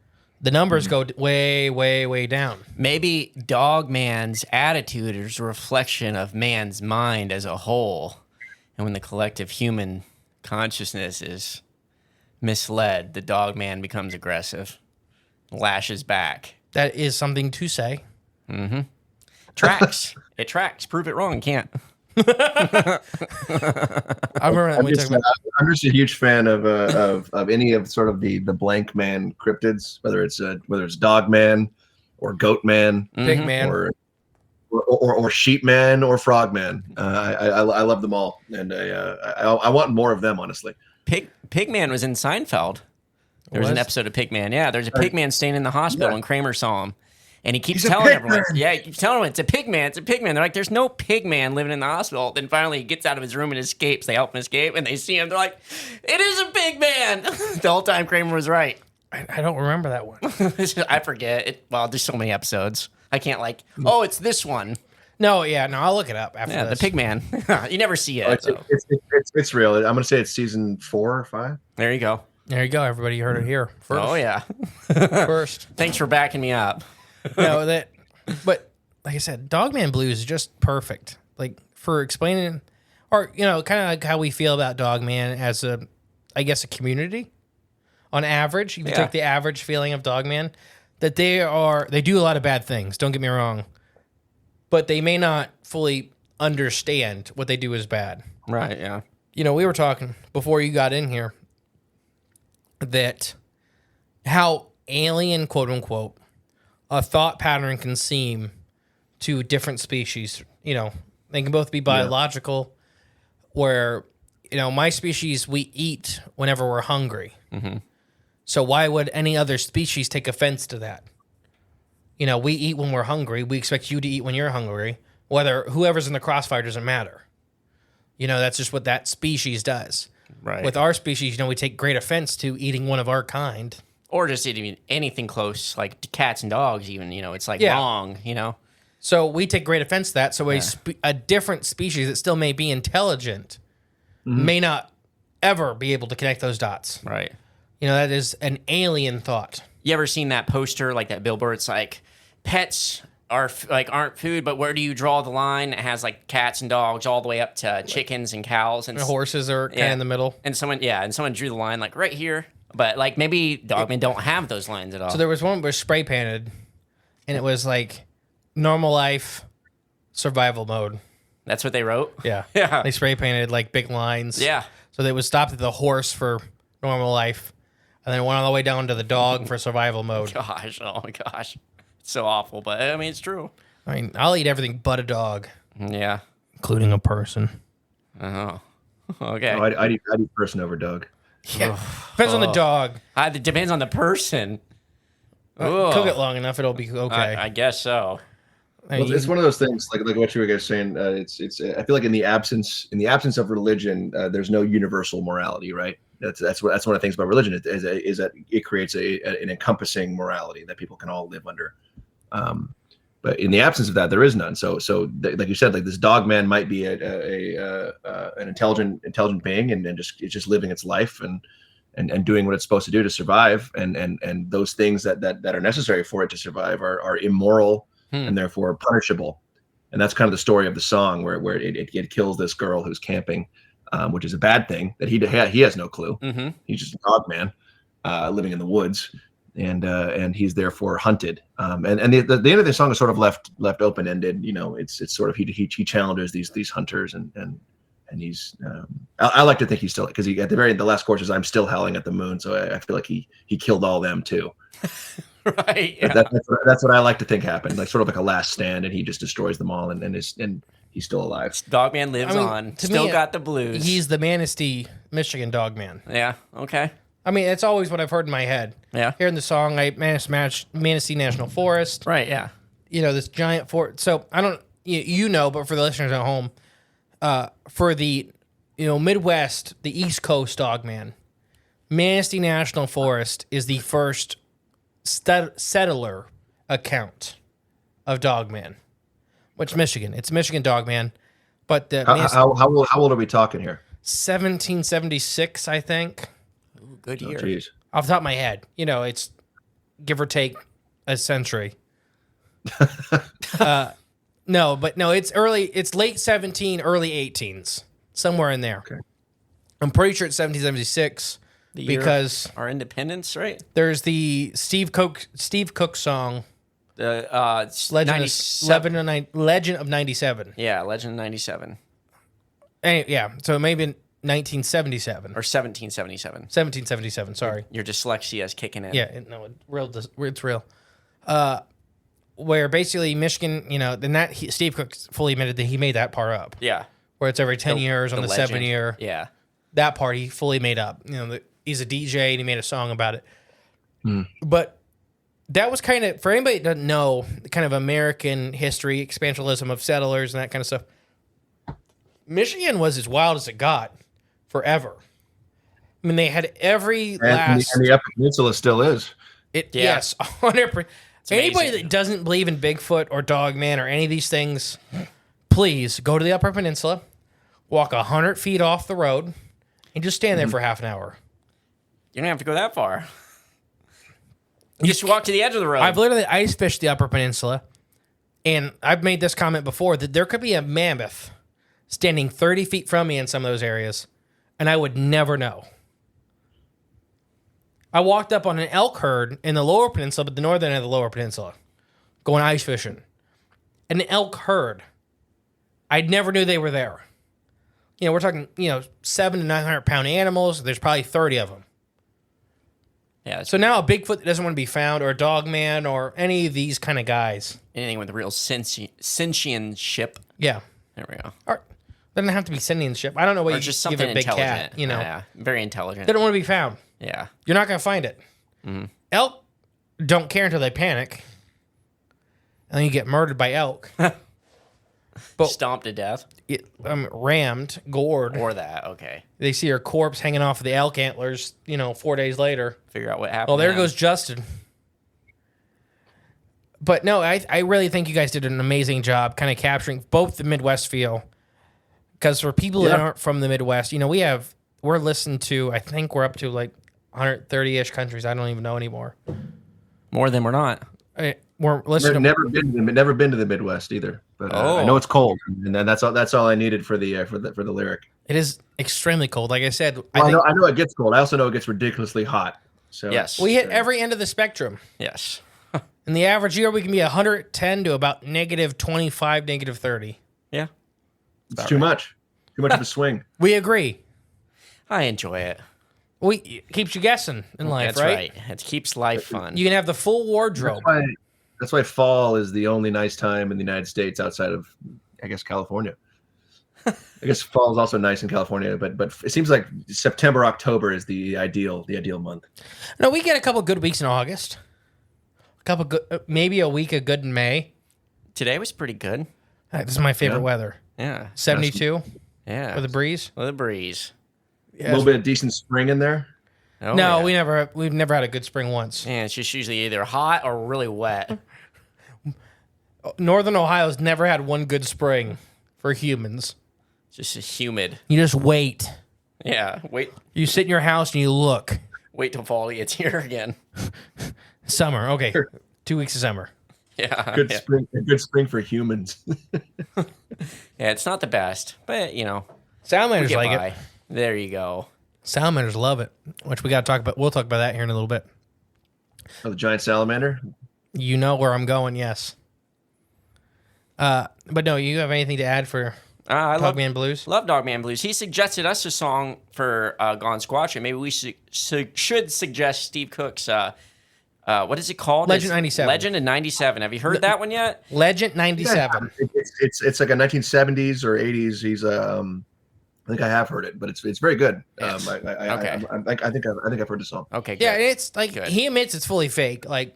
the numbers go way, way, way down. Maybe Dogman's attitude is a reflection of man's mind as a whole. And when the collective human consciousness is misled, the Dogman becomes aggressive, lashes back. That is something to say. Mm-hmm. Tracks. It tracks. Prove it wrong. Can't. I remember that I'm just a huge fan of any of sort of the blank man cryptids, whether it's Dogman or Goatman, Pigman, or Sheepman or Frogman. I love them all, and I want more of them, honestly. Pigman was in Seinfeld. There was an episode of Pigman. Yeah, there's a Pigman staying in the hospital, and Kramer saw him. And he keeps telling everyone, he keeps telling them, it's a pigman, it's a pigman. They're like, there's no pigman living in the hospital. Then finally he gets out of his room and escapes. They help him escape, and they see him. They're like, it is a pigman. The whole time Kramer was right. I don't remember that one. I forget. There's so many episodes. I can't it's this one. No, I'll look it up after this. The pigman. You never see it. It's real. I'm going to say it's season 4 or 5. There you go. There you go, everybody. You heard it here first. Oh, yeah. First. Thanks for backing me up. But like I said, Dogman Blues is just perfect. Like for explaining, or kind of like how we feel about Dogman as a community. On average, if you take the average feeling of Dogman, that they do a lot of bad things. Don't get me wrong, but they may not fully understand what they do is bad. Right. Yeah. We were talking before you got in here that how alien, quote unquote, a thought pattern can seem to different species. They can both be biological, where, my species, we eat whenever we're hungry. Mm-hmm. So why would any other species take offense to that? We eat when we're hungry. We expect you to eat when you're hungry. Whether whoever's in the crossfire doesn't matter. That's just what that species does. Right. With our species, we take great offense to eating one of our kind. Or just eating anything close, like cats and dogs even, it's wrong, So we take great offense to that. So a different species that still may be intelligent may not ever be able to connect those dots. Right. That is an alien thought. You ever seen that poster, like that billboard? It's like, pets aren't food, but where do you draw the line? It has like cats and dogs all the way up to chickens and cows and horses are kind of in the middle. And someone drew the line like right here. But like maybe dogmen don't have those lines at all. So there was one that was spray painted, and it was like normal life, survival mode. That's what they wrote? Yeah. Yeah. They spray painted like big lines. Yeah. So they would stop at the horse for normal life, and then went all the way down to the dog for survival mode. Gosh, oh my gosh. It's so awful, but I mean, it's true. I mean, I'll eat everything but a dog. Yeah. Including a person. Oh. Okay. No, I'd eat person over dog. Yeah. Depends on the dog. It depends on the person. Cook it long enough, it'll be okay. I guess so. Well, it's one of those things, like what you were guys saying. It's. I feel like in the absence of religion, there's no universal morality, right? That's one of the things about religion is that it creates an encompassing morality that people can all live under. But in the absence of that, there is none. So like you said, like this dog man might be an intelligent being and it's just living its life and doing what it's supposed to do to survive. And those things that are necessary for it to survive are immoral and therefore punishable. And that's kind of the story of the song where it kills this girl who's camping, which is a bad thing that he has no clue. Mm-hmm. He's just a dog man living in the woods. And he's therefore hunted. And the end of the song is sort of left open ended. You know, it's sort of he challenges these hunters and he's I like to think he's still, because at the last chorus is I'm still howling at the moon. So I feel like he killed all them too. Right. Yeah. That's what I like to think happened. Like sort of like a last stand, and he just destroys them all, and he's still alive. Dogman lives on. Still got the blues. He's the Manistee, Michigan Dogman. Yeah. Okay. I mean, it's always what I've heard in my head. Yeah. Hearing the song, Manistee National Forest. Right, yeah. You know, this giant forest. So, I don't, you know, but for the listeners at home, for the, Midwest, the East Coast Dogman, Manistee National Forest is the first settler account of Dogman. Which Michigan. It's Michigan Dogman. But the how old are we talking here? 1776, I think. Good year. Geez. Off the top of my head, it's give or take a century. No, it's early. It's late 17, early 18s, somewhere in there. Okay. I'm pretty sure it's 1776 because our independence, right? There's the Steve Cook song, the Legend of 97. Yeah, Legend of 97. So maybe 1977 or 1777. 1777. Sorry, your dyslexia is kicking in. Yeah, it's real. Where basically Michigan, then Steve Cook fully admitted that he made that part up. Yeah, where it's every 10 years on the 7 year. Yeah, that part he fully made up. He's a DJ and he made a song about it. But that was kind of, for anybody that doesn't know, kind of American history, expansionism of settlers and that kind of stuff. Michigan was as wild as it got forever. I mean, they had every last... And the Upper Peninsula still is. Yes, 100%. Anybody that doesn't believe in Bigfoot or Dogman or any of these things, please go to the Upper Peninsula, walk 100 feet off the road, and just stand there for half an hour. You don't have to go that far. You just walk to the edge of the road. I've literally ice fished the Upper Peninsula, and I've made this comment before that there could be a mammoth standing 30 feet from me in some of those areas, and I would never know. I walked up on an elk herd in the Lower Peninsula, but the northern end of the Lower Peninsula, going ice fishing. An elk herd. I never knew they were there. We're talking, 700 to 900 pound animals. There's probably 30 of them. Yeah. So now a Bigfoot that doesn't want to be found, or a Dogman, or any of these kind of guys. Anything with real sentientship. Yeah. There we go. Or, doesn't have to be sentientship. I don't know what or you just give something a big intelligent. cat. Yeah, very intelligent. They don't want to be found. Yeah. You're not going to find it. Mm-hmm. Elk don't care until they panic. And then you get murdered by elk. But stomped to death. Rammed, gored. Or that, okay. They see her corpse hanging off of the elk antlers, 4 days later. Figure out what happened. Oh, there goes Justin. But no, I really think you guys did an amazing job kind of capturing both the Midwest feel. Because for people that aren't from the Midwest, we're listened to, I think we're up to like 130-ish countries. I don't even know anymore. More than we're not. we're listening. Never been to the Midwest either, but I know it's cold, and then that's all I needed for the lyric. It is extremely cold. Like I said, I know it gets cold. I also know it gets ridiculously hot. So yes, we hit every end of the spectrum. Yes. In the average year, we can be 110 to about -25, -30. Yeah. It's too much. Too much of a swing. We agree. I enjoy it. It keeps you guessing in life, That's right? It keeps life fun. You can have the full wardrobe. That's why fall is the only nice time in the United States outside of, I guess, California. I guess fall is also nice in California, but it seems like September, October is the ideal month. No, we get a couple good weeks in August. A couple good, maybe a week of good in May. Today was pretty good. This is my favorite weather. Yeah. 72. Yeah. With a breeze. With a breeze. Yeah, a little bit of decent spring in there. Oh, no, yeah. we've never had a good spring once. Yeah, it's just usually either hot or really wet. Northern Ohio's never had one good spring for humans. Just humid. You just wait. Yeah, wait. You sit in your house and you look. Wait till fall gets here again. Summer, okay. 2 weeks of summer. Yeah. Good spring for humans. Yeah, it's not the best, but Salamanders we get like by. it. There you go. Salamanders love it, which we got to talk about. We'll talk about that here in a little bit. Oh, the giant salamander? You know where I'm going, yes. But no, you have anything to add for Dogman Blues? Love Dogman Blues. He suggested us a song for Gone Squatchin. Maybe we should suggest Steve Cook's, what is it called? Legend 97. Legend in 97. Have you heard that one yet? Legend 97. Yeah, it's like a 1970s or 80s. He's I think I have heard it, but it's very good. Yes. I think I've heard the song. Okay, good. Yeah, it's like he admits it's fully fake. Like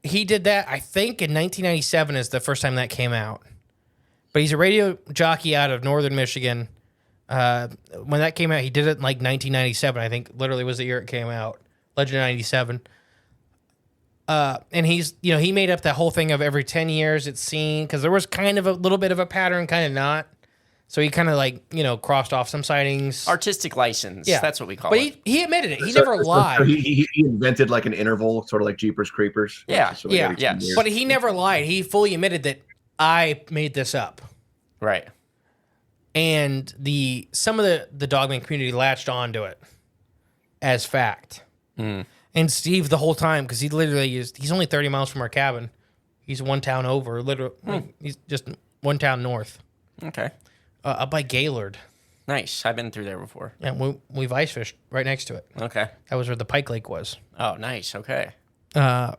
he did that, I think, in 1997 is the first time that came out. But he's a radio jockey out of northern Michigan. When that came out, he did it in like 1997. I think literally was the year it came out. Legend 97. And he's, he made up that whole thing of every 10 years it's seen, because there was kind of a little bit of a pattern, kind of not. So he kind of crossed off some sightings. Artistic license. Yeah. That's what we call but it. he admitted it. He never lied. So he invented like an interval, sort of like Jeepers Creepers. Yeah. So like every 10 yeah. years. But he never lied. He fully admitted that I made this up. Right. And some of the Dogman community latched onto it as fact. Mm. And Steve the whole time, because he's only 30 miles from our cabin. He's one town over, literally. He's just one town north. Okay. Up by Gaylord. Nice. I've been through there before. Yeah, we've ice fished right next to it. Okay. That was where the Pike Lake was. Oh, nice. Okay. But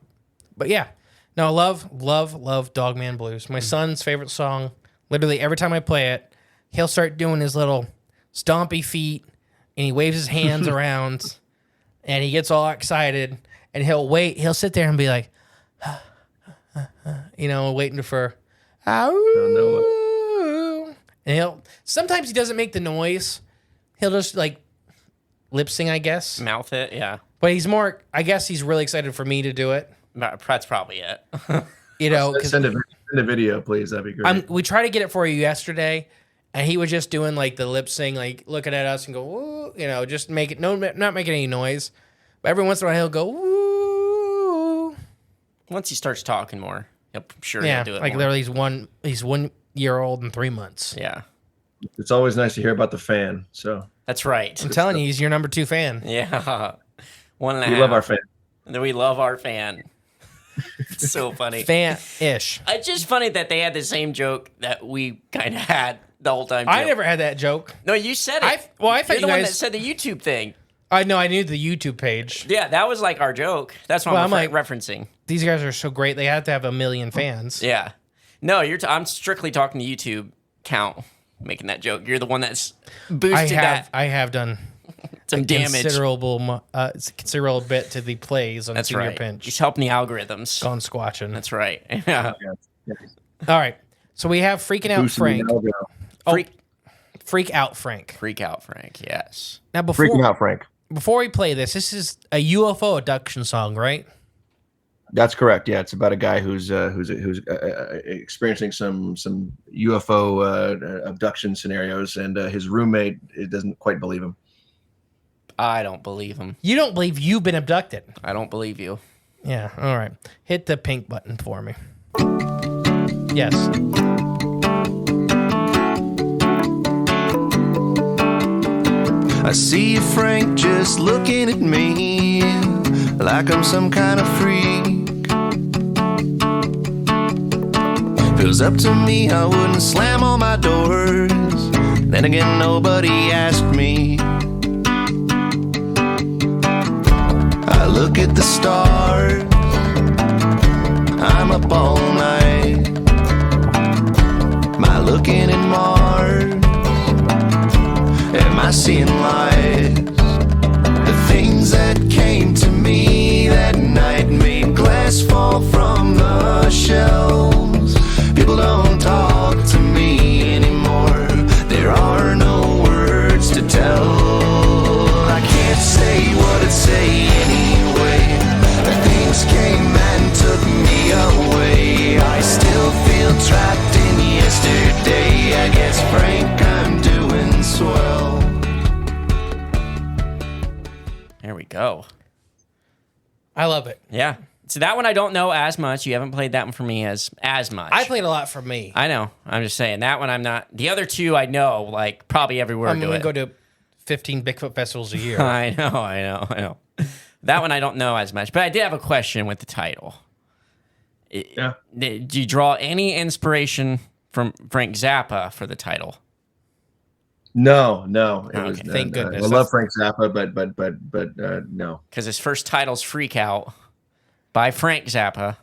yeah. No, love Dogman Blues. My son's favorite song. Literally every time I play it, he'll start doing his little stompy feet and he waves his hands around and he gets all excited and he'll sit there and be like, waiting for, and sometimes he doesn't make the noise. He'll just like lip sing, I guess. Mouth it, yeah. But I guess he's really excited for me to do it. That's probably it. Send a video, please. That'd be great. We tried to get it for you yesterday, and he was just doing like the lip sing, like looking at us and go, woo, just make it not making any noise. But every once in a while he'll go, woo. Once he starts talking more, he'll do it. Like more. literally he's 1 year old and 3 months. Yeah. It's always nice to hear about the fan. So that's right. I'm telling you, he's your number 2 fan. Yeah. 1.5. We love our fan. We love our fan. It's so funny. Fan-ish. It's just funny that they had the same joke that we kind of had the whole time. I never had that joke. No, you said it. I thought You're you the one guys that said the YouTube thing. I know. I knew the YouTube page. Yeah, that was like our joke. That's what I'm referencing. These guys are so great. They have to have 1 million fans. Yeah. No, I'm strictly talking the YouTube count, making that joke. You're the one that's boosted that. I have done some damage. Considerable bit to the plays on That's Señor right. Pinch. He's helping the algorithms. Gone Squatchin. That's right. Yeah. All right. So we have Freaking Out Frank. Freak Out Frank. Freak Out Frank, yes. Now Freaking Out Frank. Before we play this is a UFO abduction song, right? That's correct. Yeah, it's about a guy who's experiencing some UFO abduction scenarios, and his roommate doesn't quite believe him. I don't believe him. You don't believe you've been abducted. I don't believe you. Yeah, all right. Hit the pink button for me. Yes. I see you, Frank, just looking at me like I'm some kind of freak. Feels up to me, I wouldn't slam all my doors. Then again, nobody asked me. I look at the stars, I'm up all night. Am I looking at Mars? Am I seeing lights? The things that came to me that night made glass fall from the shelves. People don't talk to me anymore. There are no words to tell. I can't say what I'd say anyway. The things came and took me away. I still feel trapped in yesterday. I guess, Frank, I'm doing swell. There we go. I love it. Yeah. So that one I don't know as much. You haven't played that one for me as much. I played a lot for me. I know. I'm just saying that one I'm not. The other two I know, like probably everywhere. I mean, to we it. go to 15 Bigfoot festivals a year. I know. That one I don't know as much, but I did have a question with the title. Yeah. Did you draw any inspiration from Frank Zappa for the title? No. It Okay, was, thank goodness. I love Frank Zappa, but no. Because his first title's "Freak Out" by Frank Zappa,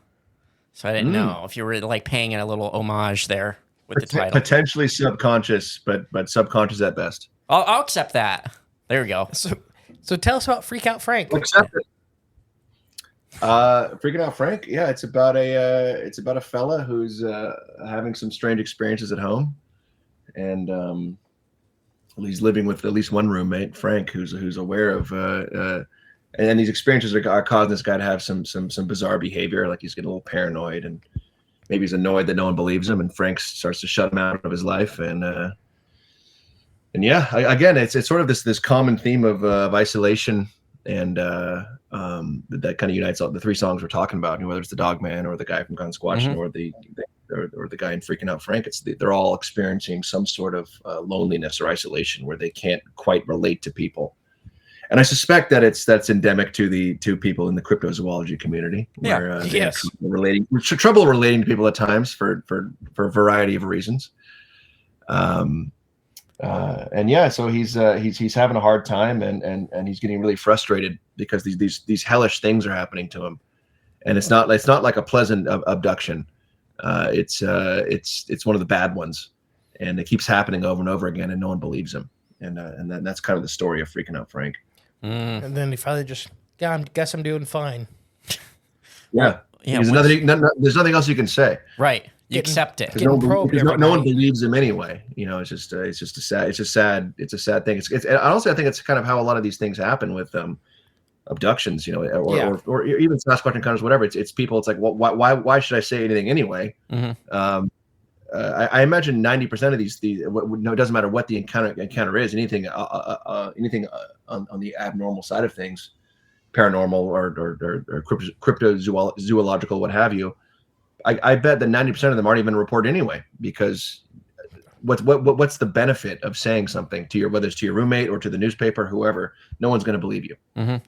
so I didn't know if you were like paying a little homage there with the title. Potentially subconscious, but subconscious at best. I'll accept that. There we go. So tell us about Freak Out Frank. Accept it. Freaking Out Frank. Yeah, it's about a fella who's having some strange experiences at home, and he's living with at least one roommate, Frank, who's aware of and these experiences are causing this guy to have some bizarre behavior, like he's getting a little paranoid, and maybe he's annoyed that no one believes him, and Frank starts to shut him out of his life, and yeah, again, it's sort of this common theme of isolation, and that kind of unites all the three songs we're talking about, whether it's the Dogman or the guy from Squatchin or the guy in Freaking Out Frank. They're all experiencing some sort of loneliness or isolation where they can't quite relate to people. And I suspect that that's endemic to people in the cryptozoology community, where they have trouble relating to people at times for a variety of reasons. And yeah, so he's having a hard time, and he's getting really frustrated because these hellish things are happening to him, and it's not like a pleasant abduction. It's one of the bad ones, and it keeps happening over and over again, and no one believes him, and that's kind of the story of Freaking Out Frank. And then he finally just, I guess I'm doing fine. Yeah. There's nothing else you can say. Right. You accept it. No one believes him anyway. It's just a sad thing. Honestly, I think it's kind of how a lot of these things happen with abductions, or even Sasquatch encounters, whatever. It's people. It's like, well, why should I say anything anyway? Mm-hmm. I imagine 90% of these, it doesn't matter what the encounter is, anything on the abnormal side of things, paranormal or cryptozoological, what have you. I bet that 90% of them aren't even reported anyway, because what's the benefit of saying something to whether it's to your roommate or to the newspaper, whoever? No one's going to believe you,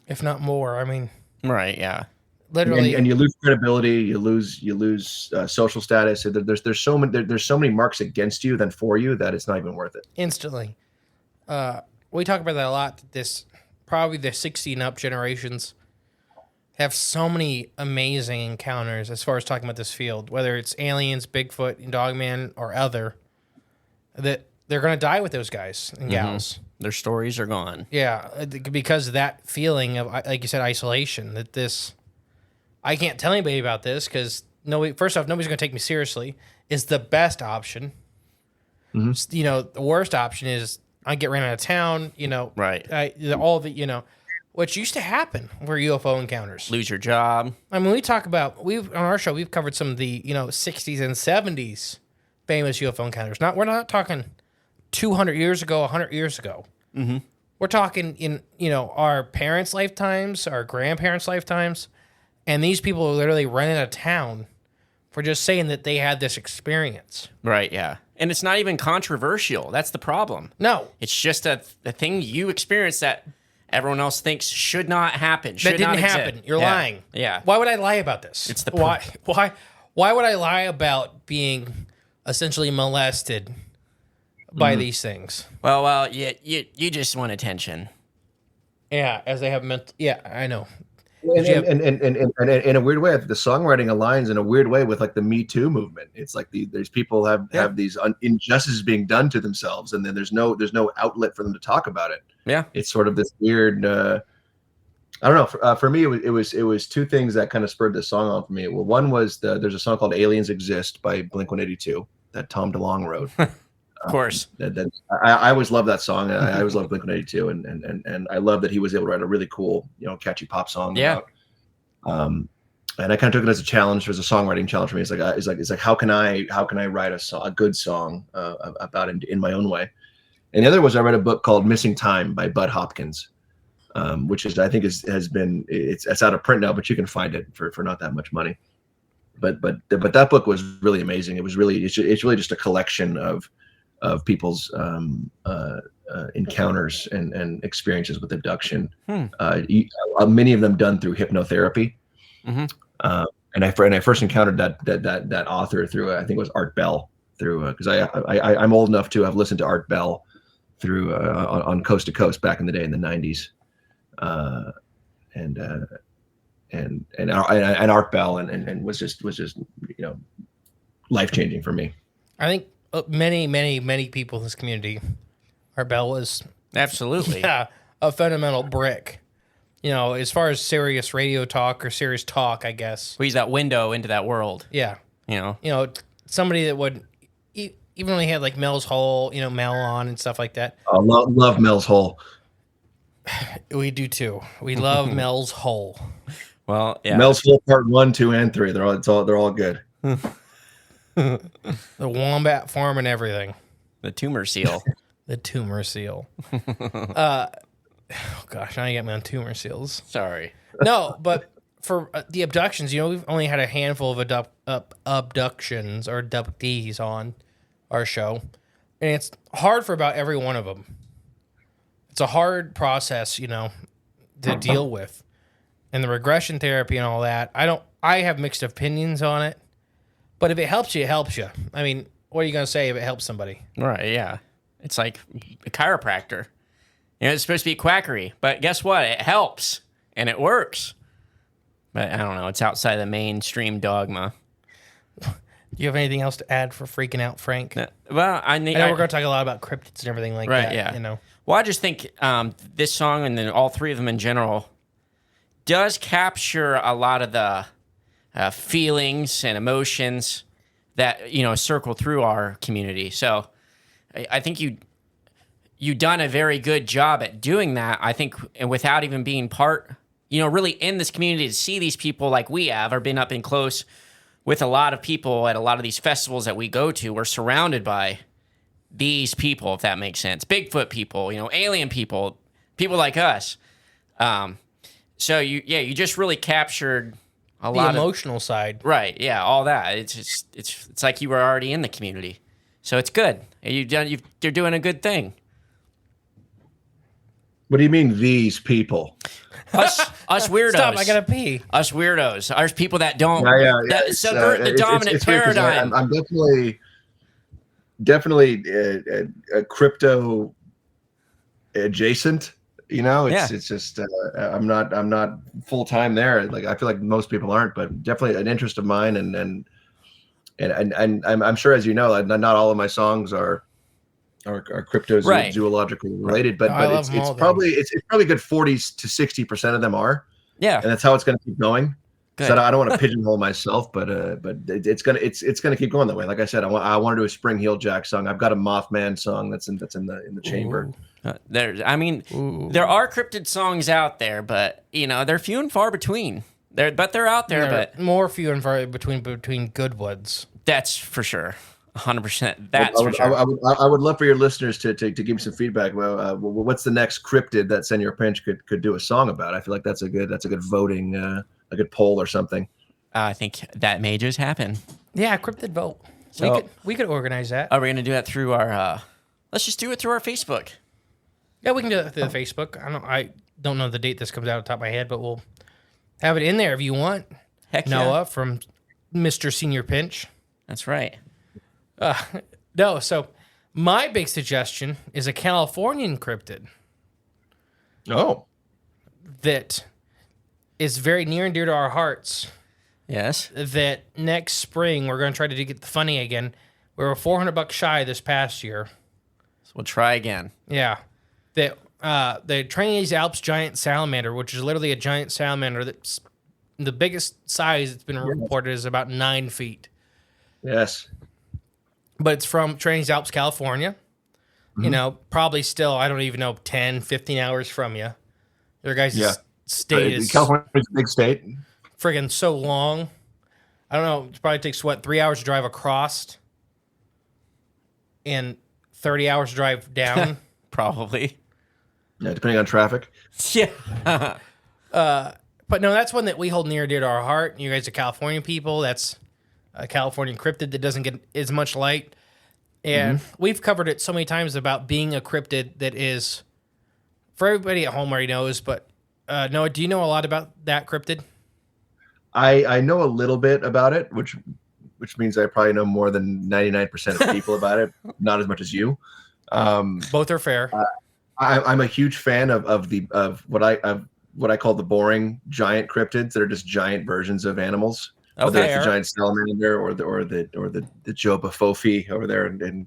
if not more. I mean, right? Yeah, literally, and you lose credibility, you lose social status. There's so many marks against you than for you that it's not even worth it. Instantly, we talk about that a lot. Probably the 60 and up generations have so many amazing encounters as far as talking about this field, whether it's aliens, Bigfoot, Dogman, or other, that they're going to die with those guys and gals. Their stories are gone. Yeah, because of that feeling of, like you said, isolation, that I can't tell anybody about this because first off, nobody's going to take me seriously, is the best option. Mm-hmm. The worst option is I get ran out of town, right. All of it, which used to happen were UFO encounters. Lose your job. I mean, we talk about, on our show, we've covered some of the, 60s and 70s famous UFO encounters. We're not talking 200 years ago, 100 years ago. Mm-hmm. We're talking in, our parents' lifetimes, our grandparents' lifetimes, And these people literally rented a town for just saying that they had this experience. Right, yeah. And it's not even controversial. That's the problem. No. It's just a thing you experienced that everyone else thinks should not happen. That didn't happen. You're lying. Yeah. Why would I lie about this? It's the why would I lie about being essentially molested by these things? Well, you just want attention. Yeah, as they have meant. Yeah, I know. And in a weird way, the songwriting aligns in a weird way with like the Me Too movement. It's like there's people have these injustices being done to themselves, and then there's no outlet for them to talk about it. Yeah, it's sort of this weird. I don't know. For me, it was two things that kind of spurred this song on for me. Well, one was there's a song called "Aliens Exist" by Blink-182 that Tom DeLonge wrote. Of course. I always loved that song. I always loved Blink-182, and I love that he was able to write a really cool, catchy pop song. Yeah. And I kind of took it as a challenge, as a songwriting challenge for me. It's like how can I write a good song about it in my own way. And the other was I read a book called Missing Time by Bud Hopkins, which is I think it's out of print now, but you can find it for not that much money. But that book was really amazing. It's really just a collection of people's encounters and experiences with abduction. Many of them done through hypnotherapy. And I first encountered that author through I think it was Art Bell through because I'm old enough to have listened to Art Bell through on Coast to Coast back in the day in the 90s. And Art Bell and was just life changing for me. I think many people in this community, Art Bell was absolutely a fundamental brick. As far as serious radio talk or serious talk, I guess. Well, he's that window into that world. Yeah. Somebody that would even when he had like Mel's Hole, Mel on and stuff like that. I love Mel's Hole. We do too. We love Mel's Hole. Well, yeah. Mel's Hole Part 1, 2, and 3. They're all good. The Wombat Farm and everything. The tumor seal. The tumor seal. Oh gosh, now you got me on tumor seals. Sorry. No, but for the abductions, we've only had a handful of abductions or abductees on our show, and it's hard for about every one of them. It's a hard process, to deal with, and the regression therapy and all that. I have mixed opinions on it, but if it helps you, it helps you. I mean, what are you gonna say if it helps somebody? Right? Yeah. It's like a chiropractor. It's supposed to be quackery, but guess what? It helps and it works. But I don't know. It's outside the mainstream dogma. Do you have anything else to add for freaking out, Frank? Well, I know we're going to talk a lot about cryptids and everything like that. Yeah. Well, I just think this song and then all three of them in general does capture a lot of the feelings and emotions that circle through our community. So I think you've done a very good job at doing that. I think, and without even being part, really in this community to see these people like we have, or been up in close with a lot of people at a lot of these festivals that we go to. We're surrounded by these people, if that makes sense. Bigfoot people, alien people, people like us. So you just really captured a lot of the emotional side, right? Yeah, all that. It's like you were already in the community, so it's good. You're doing a good thing. What do you mean, these people? Us weirdos. Stop! I gotta pee. Us weirdos. Us people that don't that subvert the dominant paradigm. I'm definitely a crypto adjacent. It's just I'm not full time there. Like I feel like most people aren't, but definitely an interest of mine. And I'm sure, as you know, not all of my songs are cryptozoological related, but it's probably a good 40 to 60% of them are. Yeah, and that's how it's going to keep going. So I don't want to pigeonhole myself, but it's gonna keep going that way. Like I said, I want to do a Spring Heel Jack song. I've got a Mothman song that's in the chamber. There are cryptid songs out there, but they're few and far between. They're out there, but more few and far between good ones. That's for sure. 100%. That's for sure. I would love for your listeners to give me some feedback. Well, what's the next cryptid that Señor Pinch could do a song about? I feel like that's a good voting good poll or something. I think that may just happen. Yeah, cryptid vote. So- we could organize that. Are we going to do that through our? Let's just do it through our Facebook. Yeah, we can do it through the Facebook. I don't know the date this comes out of the top of my head, but we'll have it in there if you want. Heck Noah yeah. from Mr. Senior Pinch. That's right. No, so my big suggestion is a Californian cryptid Oh, that is very near and dear to our hearts. Yes. That next spring we're going to try to get the funding again. We were $400 shy this past year. So we'll try again. Yeah, that the Chinese Alps giant salamander, which is literally a giant salamander that's the biggest size it's been reported is about 9 feet. yes. But it's from Chinese Alps, California. You know, probably still, I don't even know, 10, 15 hours from you. Your guys' state is California's a big state. friggin' so long. I don't know. It probably takes, 3 hours to drive across and 30 hours to drive down. Probably. Yeah, depending on traffic. Yeah. But no, that's one that we hold near and dear to our heart. You guys are California people. That's a Californian cryptid that doesn't get as much light. And we've covered it so many times about being a cryptid that is, for everybody at home already knows, but Noah, do you know a lot about that cryptid? I know a little bit about it, which means I probably know more than 99% of people about it. Not as much as you. Both are fair. I'm a huge fan of what I call the boring giant cryptids that are just giant versions of animals. Whether it's the giant salamander or the Joba fofi over there in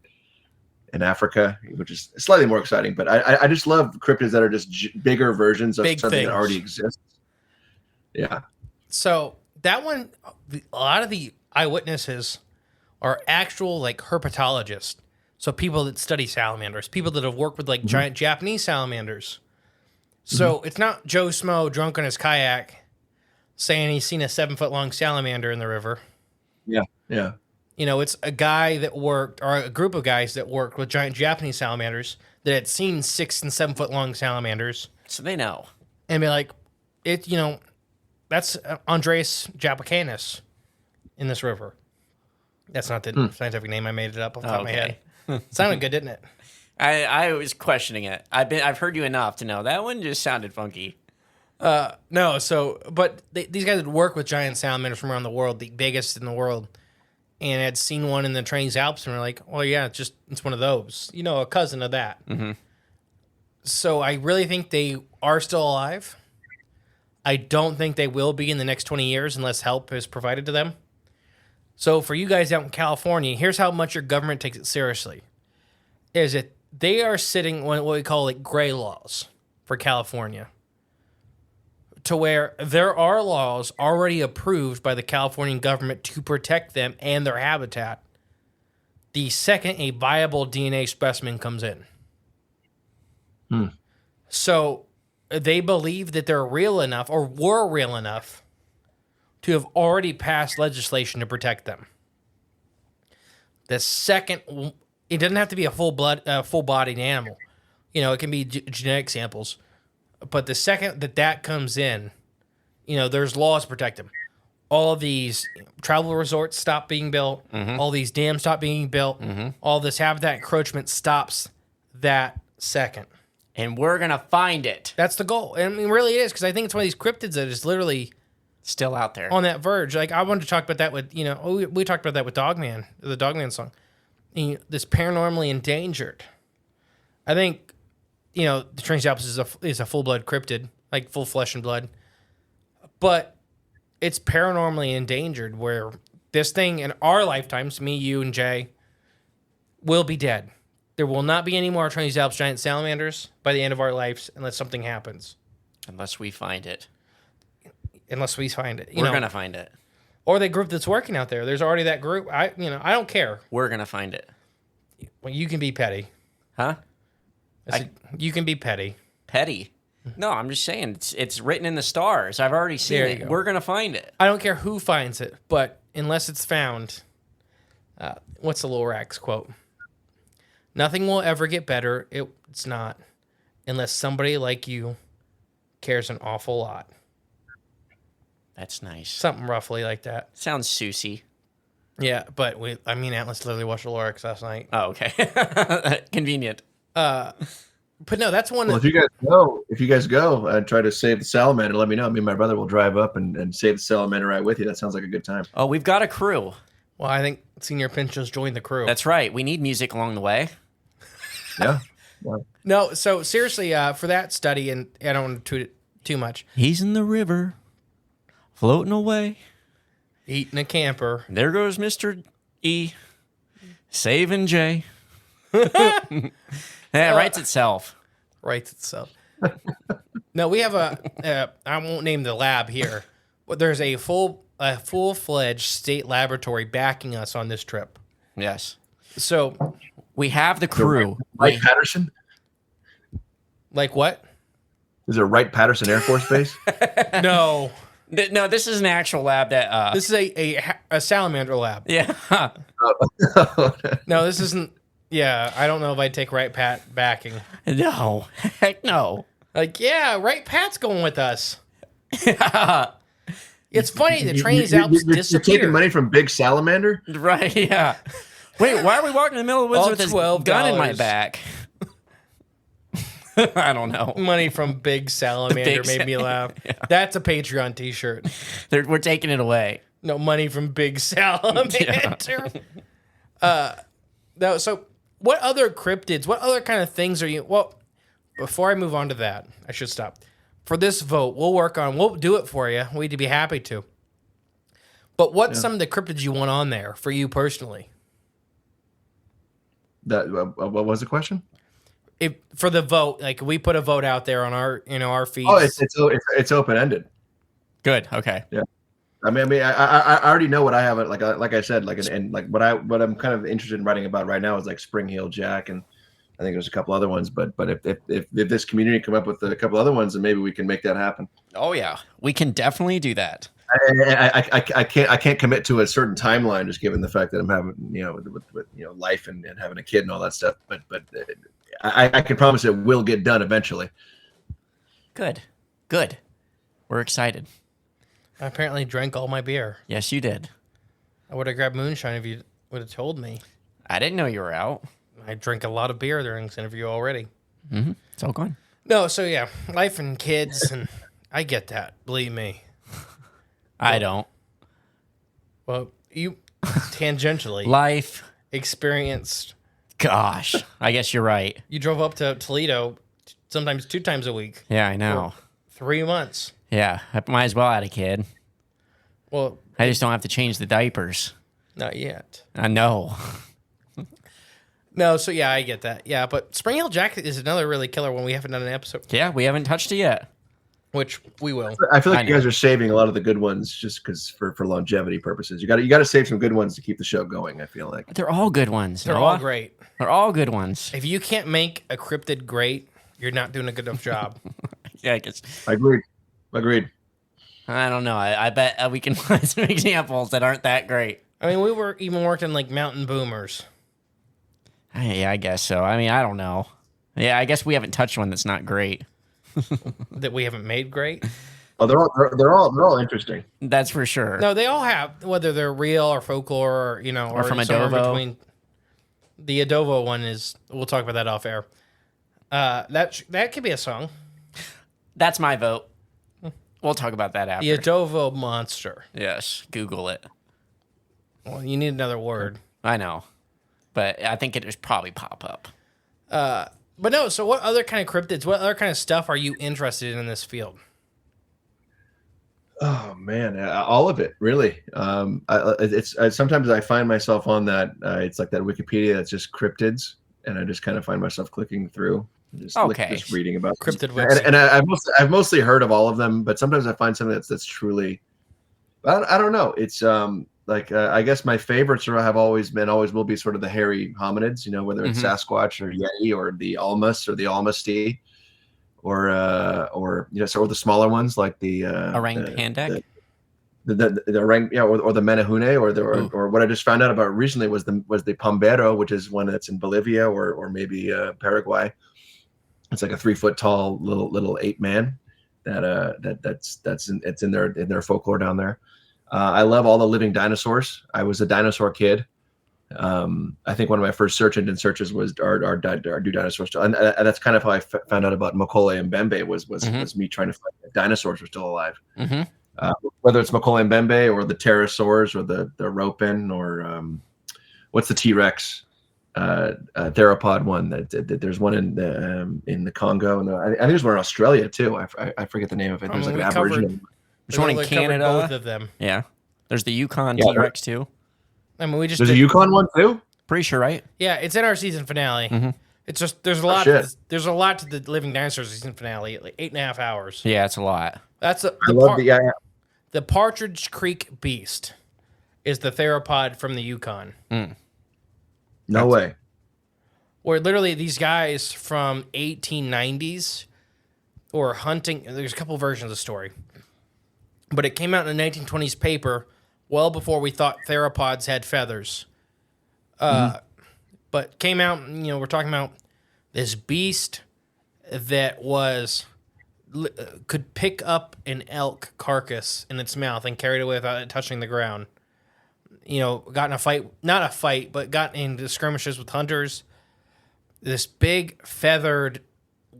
Africa, which is slightly more exciting. But I just love cryptids that are just bigger versions of something that already exists. Yeah. So that one, a lot of the eyewitnesses are actual herpetologists. So people that study salamanders, people that have worked with giant Japanese salamanders. So it's not Joe Smo drunk on his kayak saying he's seen a 7-foot long salamander in the river. Yeah. Yeah. You know, it's a guy that worked, or a group of guys that worked with giant Japanese salamanders that had seen 6 and 7 foot long salamanders. So they know. And be like, that's Andreas japacanus in this river. That's not the scientific name. I made it up off the top of my head. Sounded good, didn't it? I was questioning it. I've heard you enough to know that one just sounded funky. No, but these guys would work with giant salamanders from around the world, the biggest in the world, and had seen one in the Chinese Alps, and were like, "Oh yeah, it's one of those, a cousin of that." Mm-hmm. So I really think they are still alive. I don't think they will be in the next 20 years unless help is provided to them. So for you guys out in California, here's how much your government takes it seriously: is that they are sitting on what we call gray laws for California, to where there are laws already approved by the Californian government to protect them and their habitat the second a viable DNA specimen comes in. So they believe that they're real enough, or were real enough, to have already passed legislation to protect them. The second, it doesn't have to be a full-bodied animal. It can be genetic samples. But the second that comes in, there's laws to protect them. All of these travel resorts stop being built. All these dams stop being built. All this habitat encroachment stops that second. And we're going to find it. That's the goal. And really it is, because I think it's one of these cryptids that is literally still out there on that verge. I wanted to talk about that with, we talked about that with Dogman, the Dogman song. This paranormally endangered. I think, the Chinese Alps is a full-blood cryptid, full flesh and blood. But it's paranormally endangered, where this thing in our lifetimes, me, you, and Jay, will be dead. There will not be any more Chinese Alps giant salamanders by the end of our lives unless something happens. Unless we find it. Unless we find it. We're going to find it. Or the group that's working out there. There's already that group. I don't care. We're going to find it. Well, you can be petty. Huh? You can be petty. Petty? No, I'm just saying it's written in the stars. I've already seen it. We're going to find it. I don't care who finds it, but unless it's found, what's the Lorax quote? Nothing will ever get better. It's not, unless somebody like you cares an awful lot. That's nice. something roughly like that. Sounds Susie. Yeah, but Atlas literally watched the Lorax last night. Oh, okay. Convenient. But no, that's one. Well, if you guys go and try to save the salamander, let me know. Me and my brother will drive up and save the salamander right with you. That sounds like a good time. Oh, we've got a crew. Well, I think Señor Pinch just joined the crew. That's right. We need music along the way. Yeah. No, so seriously, for that study, and I don't want to toot it too much. He's in the river, floating away. Eating a camper. There goes Mr. E, saving J. It writes itself. Writes itself. No, we have I won't name the lab here, but there's a full-fledged state laboratory backing us on this trip. Yes. So We have the crew. Wright Patterson? like what? Is it Wright Patterson Air Force Base? No. No, this is an actual lab that. This is a salamander lab. Yeah. No, this isn't. Yeah, I don't know if I'd take Right Pat backing. No. Heck no. Like, yeah, Right Pat's going with us. It's funny, the Trainees Alps You're disappeared. taking money from Big Salamander? Right, yeah. Wait, why are we walking in the middle of the woods All with this $12. gun in my back? I don't know. Money from Big Salamander made me laugh. Yeah. That's a Patreon t-shirt. We're taking it away. No, money from Big Salamander. No, so what other cryptids, what other kind of things are you... Well, before I move on to that, I should stop. For this vote, we'll do it for you. We'd be happy to. But what's some of the cryptids you want on there for you personally? What was the question? For the vote, like we put a vote out there on our feeds. Oh, it's open ended. Good. Okay. Yeah. I already know what I have. Like I said, and what I'm kind of interested in writing about right now is like Spring Heel Jack, and I think there's a couple other ones. But if this community come up with a couple other ones, then maybe we can make that happen. Oh yeah, we can definitely do that. I can't commit to a certain timeline, just given the fact that I'm having with life and having a kid and all that stuff. But I can promise it will get done eventually. Good. We're excited. I apparently drank all my beer. Yes, you did. I would have grabbed moonshine if you would have told me. I didn't know you were out. I drank a lot of beer during this interview already. Mm-hmm. It's all gone. No, so yeah, life and kids, and I get that. Believe me. I don't. Well, you tangentially Life. experienced. Gosh, I guess you're right. You drove up to Toledo sometimes 2 times a week. Yeah, I know. 3 months. Yeah, I might as well add a kid. Well, I just don't have to change the diapers. not yet. I know. No, so yeah, I get that. Yeah, but Spring Hill Jack is another really killer one we haven't done an episode, Yeah, we haven't touched it yet. which we will. I feel like you guys are saving a lot of the good ones just because for longevity purposes. You got to save some good ones to keep the show going. I feel like They're all good ones. They're Noah. all great. They're all good ones. If you can't make a cryptid great, you're not doing a good enough job. Yeah, I guess. Agreed. I don't know. I bet we can find some examples that aren't that great. I mean, we were even working like mountain boomers. Yeah, I guess so. I mean, I don't know. Yeah, I guess we haven't touched one that's not great. That we haven't made great. Oh, they're all interesting. That's for sure. No, they all have, whether they're real or folklore or, or from somewhere in Adobo. between. The Adobo one is, we'll talk about that off air. That could be a song. That's my vote. We'll talk about that after. The Adobo monster. Yes, Google it. Well, you need another word. I know, but I think it would probably pop up. But no, so what other kind of cryptids, what other kind of stuff are you interested in this field? Oh man, all of it really. Sometimes I find myself on that. It's like that Wikipedia that's just cryptids, and I just kind of find myself clicking through, just reading about Cryptid them. wiki. And I've mostly heard of all of them, but sometimes I find something that's truly. I don't know. It's I guess my favorites always will be sort of the hairy hominids. Whether it's Sasquatch or Yeti or the Almas or the Almasty. Or the smaller ones like the Orangutan, the orang, or the Menehune, or what I just found out about recently was the Pombero, which is one that's in Bolivia or maybe Paraguay. It's like a 3 foot tall little ape man it's in their folklore down there. I love all the living dinosaurs. I was a dinosaur kid. I think one of my first search engine searches was are do dinosaurs still, and that's kind of how I found out about Macaulay and Bembe was me trying to find if dinosaurs were still alive. Whether it's Macaulay and Bembe or the pterosaurs or the ropin or what's the T-Rex theropod one that there's one in the Congo, and I think there's one in Australia too. I forget the name of it. There's like an Aboriginal. There's one in Canada. Both of them. Yeah. There's the Yukon T-Rex too. I mean, there's a Yukon one too. Pretty sure, right? Yeah, it's in our season finale. It's just there's a lot. There's a lot to the Living Dinosaurs season finale. Like 8.5 hours. Yeah, it's a lot. That's the Partridge Creek Beast is the theropod from the Yukon. No way. Where literally these guys from 1890s were hunting. There's a couple versions of the story, but it came out in a 1920s paper well before we thought theropods had feathers. But came out, we're talking about this beast that could pick up an elk carcass in its mouth and carry it away without it touching the ground. Got in a fight, not a fight, but got into skirmishes with hunters. This big feathered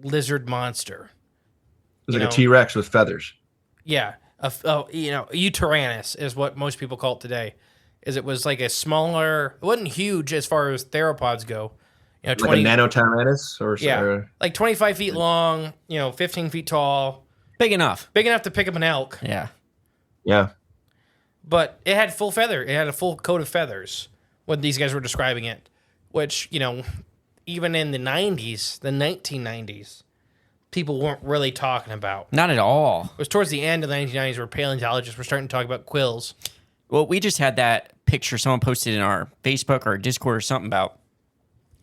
lizard monster. It was like a T-Rex with feathers. Yeah. Eutyrannus is what most people call it today. It was like a smaller, it wasn't huge as far as theropods go. Like a Nanotyrannus or like 25 feet long, 15 feet tall. Big enough to pick up an elk. Yeah. But it had full feather. It had a full coat of feathers when these guys were describing it, which, even in the 1990s, people weren't really talking about. Not at all. It was towards the end of the 1990s where paleontologists were starting to talk about quills. Well, we just had that picture someone posted in our Facebook or Discord or something about,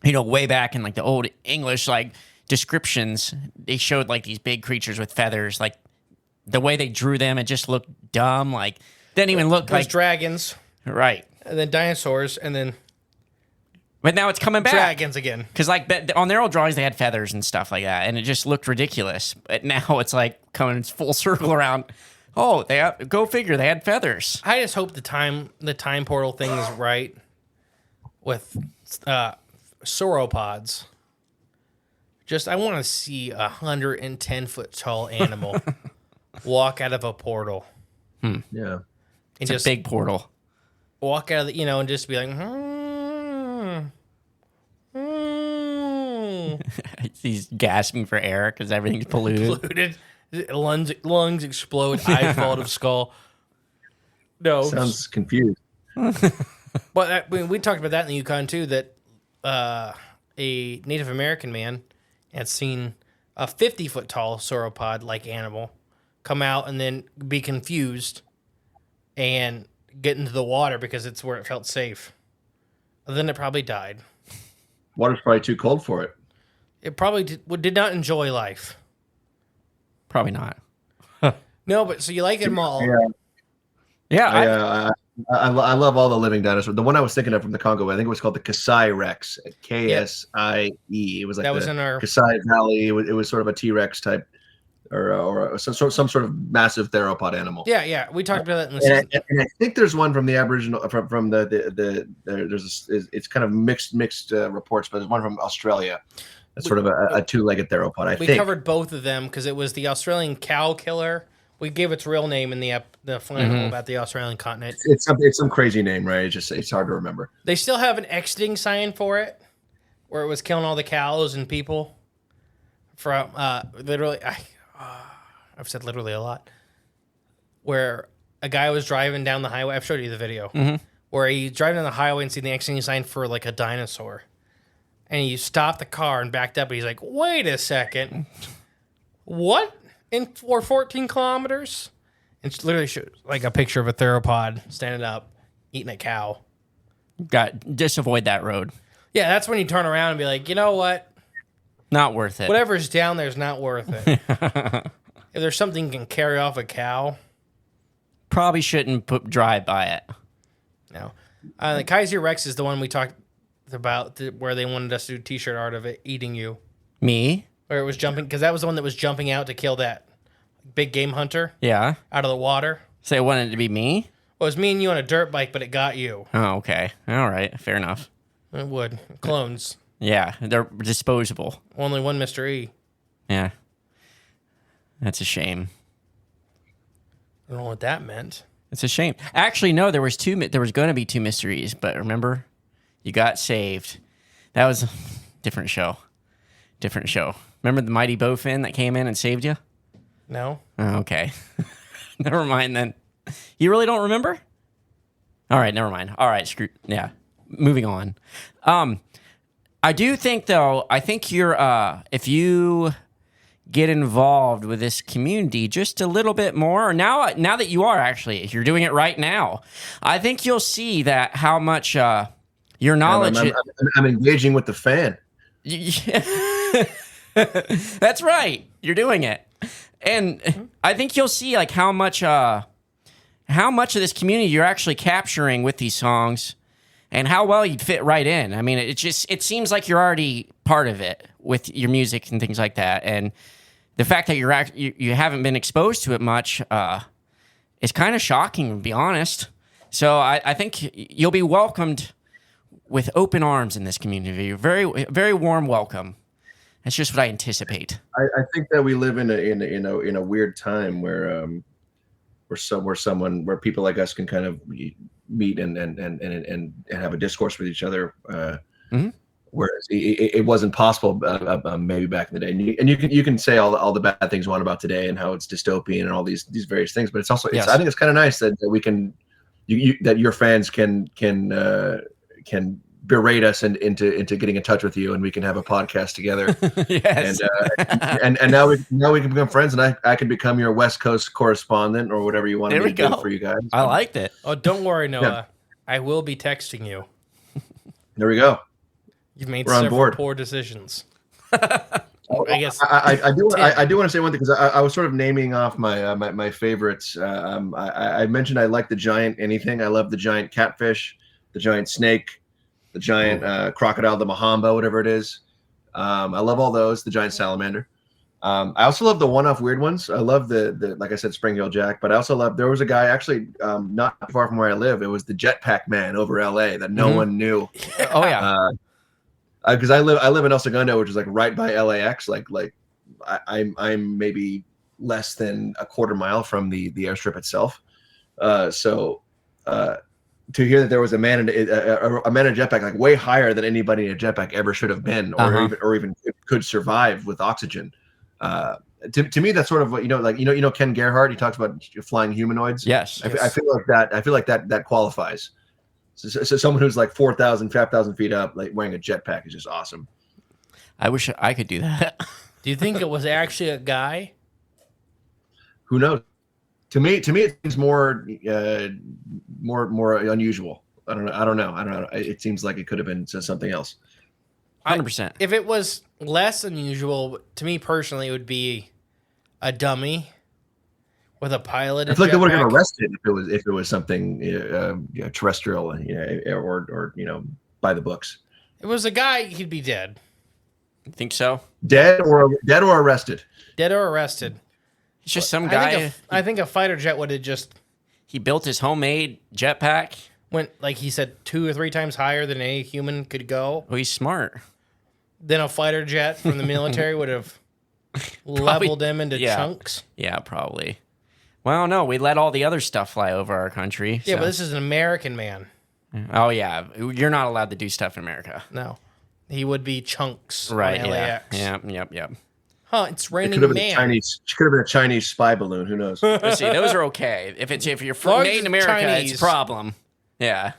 way back in like the old English like descriptions, they showed like these big creatures with feathers. Like the way they drew them, it just looked dumb. Like didn't even look like dragons, right? And then dinosaurs, and then. But now it's coming back. Dragons again. Because like on their old drawings, they had feathers and stuff like that, and it just looked ridiculous. But now it's like coming full circle around. Oh, go figure. They had feathers. I just hope the time portal thing is right with sauropods. I want to see 110-foot tall animal walk out of a portal. Yeah, it's a big portal. Walk out of and just be like, He's gasping for air because everything's polluted. Lungs explode, eyes fall out of skull. No. Sounds confused. But we talked about that in the Yukon too, that a Native American man had seen a 50-foot tall sauropod-like animal come out and then be confused and get into the water because it's where it felt safe. And then it probably died. Water's probably too cold for it. It probably did not enjoy life. Probably not. No, but so you like them all. Yeah. I love all the living dinosaurs. The one I was thinking of from the Congo, I think it was called the Kasai Rex. KSIE. It was like was in our Kasai Valley. It was sort of a T-Rex type, or some sort of massive theropod animal. Yeah. We talked about that in the season. And I think there's one from the Aboriginal from it's kind of mixed reports, but there's one from Australia. It's sort of a two-legged theropod. I think we covered both of them because it was the Australian cow killer. We gave its real name in the final about the Australian continent. It's some crazy name, right? It's hard to remember. They still have an exiting sign for it, where it was killing all the cows and people. From literally, I've said literally a lot. Where a guy was driving down the highway. I've showed you the video. Where he's driving down the highway and seen the exiting sign for like a dinosaur. And he stopped the car and backed up, and he's like, wait a second. What? For 14 kilometers? And it literally shows like a picture of a theropod standing up, eating a cow. Just avoid that road. Yeah, that's when you turn around and be like, you know what? Not worth it. Whatever's down there is not worth it. If there's something you can carry off a cow. Probably shouldn't drive by it. No. The Kaiser Rex is the one we talked about where they wanted us to do t-shirt art of it eating you. Me? Where it was jumping, because that was the one that was jumping out to kill that big game hunter Yeah. out of the water. So it wanted to be me? Well, it was me and you on a dirt bike, but it got you. Oh, okay. All right. Fair enough. It would. Clones. Yeah. They're disposable. Only one Mr. E. Yeah. That's a shame. I don't know what that meant. It's a shame. Actually, no, there was going to be 2 mysteries, but remember? You got saved. That was a different show. Different show. Remember the mighty bowfin that came in and saved you? No? Oh, okay. Never mind then. You really don't remember? All right, never mind. All right, screw. Yeah, moving on. I do think though. I think you're. If you get involved with this community just a little bit more now that you are actually, if you're doing it right now, I think you'll see that how much your knowledge. I'm engaging with the fan. That's right. You're doing it. And I think you'll see like how much of this community you're actually capturing with these songs and how well you'd fit right in. I mean, it seems like you're already part of it with your music and things like that. And the fact that you haven't been exposed to it much is kind of shocking, to be honest. So I think you'll be welcomed with open arms in this community. Very, very warm welcome. That's just what I anticipate. I think that we live in a weird time where people like us can kind of meet and have a discourse with each other. Whereas it wasn't possible maybe back in the day. And you can say all the bad things you want about today and how it's dystopian and all these various things, but it's also Yes. I think it's kind of nice that we can that your fans can berate us into getting in touch with you, and we can have a podcast together. Yes. And now we can become friends, and I can become your West Coast correspondent or whatever you want me to do for you guys. I liked it. Oh, don't worry, Noah. I will be texting you. There we go. You've made We're on several board. poor decisions. I guess I do want to say one thing, because I was sort of naming off my favorites. I mentioned I like the giant anything. I love the giant catfish, the giant snake, the giant crocodile, the Mahamba, whatever it is. I love all those. The giant salamander. I also love the one-off weird ones. I love the like I said, Spring Hill Jack. But I also love, there was a guy actually not far from where I live. It was the Jetpack Man over LA that no one knew. Oh yeah. Because I live in El Segundo, which is like right by LAX. Like I'm maybe less than a quarter mile from the airstrip itself. So to hear that there was a man in a jetpack, like way higher than anybody in a jetpack ever should have been, or even could survive with oxygen. To me, that's sort of what Ken Gerhardt. He talks about flying humanoids. Yes. I feel like that qualifies. So someone who's like 4,000, 5,000 feet up, like wearing a jetpack is just awesome. I wish I could do that. Do you think it was actually a guy? Who knows? To me, it seems more unusual. I don't know. It seems like it could have been something else. 100%. If it was less unusual, to me personally, it would be a dummy with a pilot. I feel like they would have been arrested if it was something terrestrial, or by the books. If it was a guy, he'd be dead. You think so? Dead or arrested. Dead or arrested. It's just some guy. I think a fighter jet would have just He built his homemade jetpack. went, like he said, 2 or 3 times higher than any human could go. Oh, he's smart. Then a fighter jet from the military would have leveled him into chunks. Yeah, probably. Well, no, we let all the other stuff fly over our country. Yeah, so. but this is an American man. Oh, yeah. You're not allowed to do stuff in America. No. He would be chunks Right, on yeah. LAX. Yep. Huh, it's It raining could have man. been a Chinese spy balloon. Who knows? But see, those are okay. If you're long as made in it's America, Chinese. it's a problem. Yeah.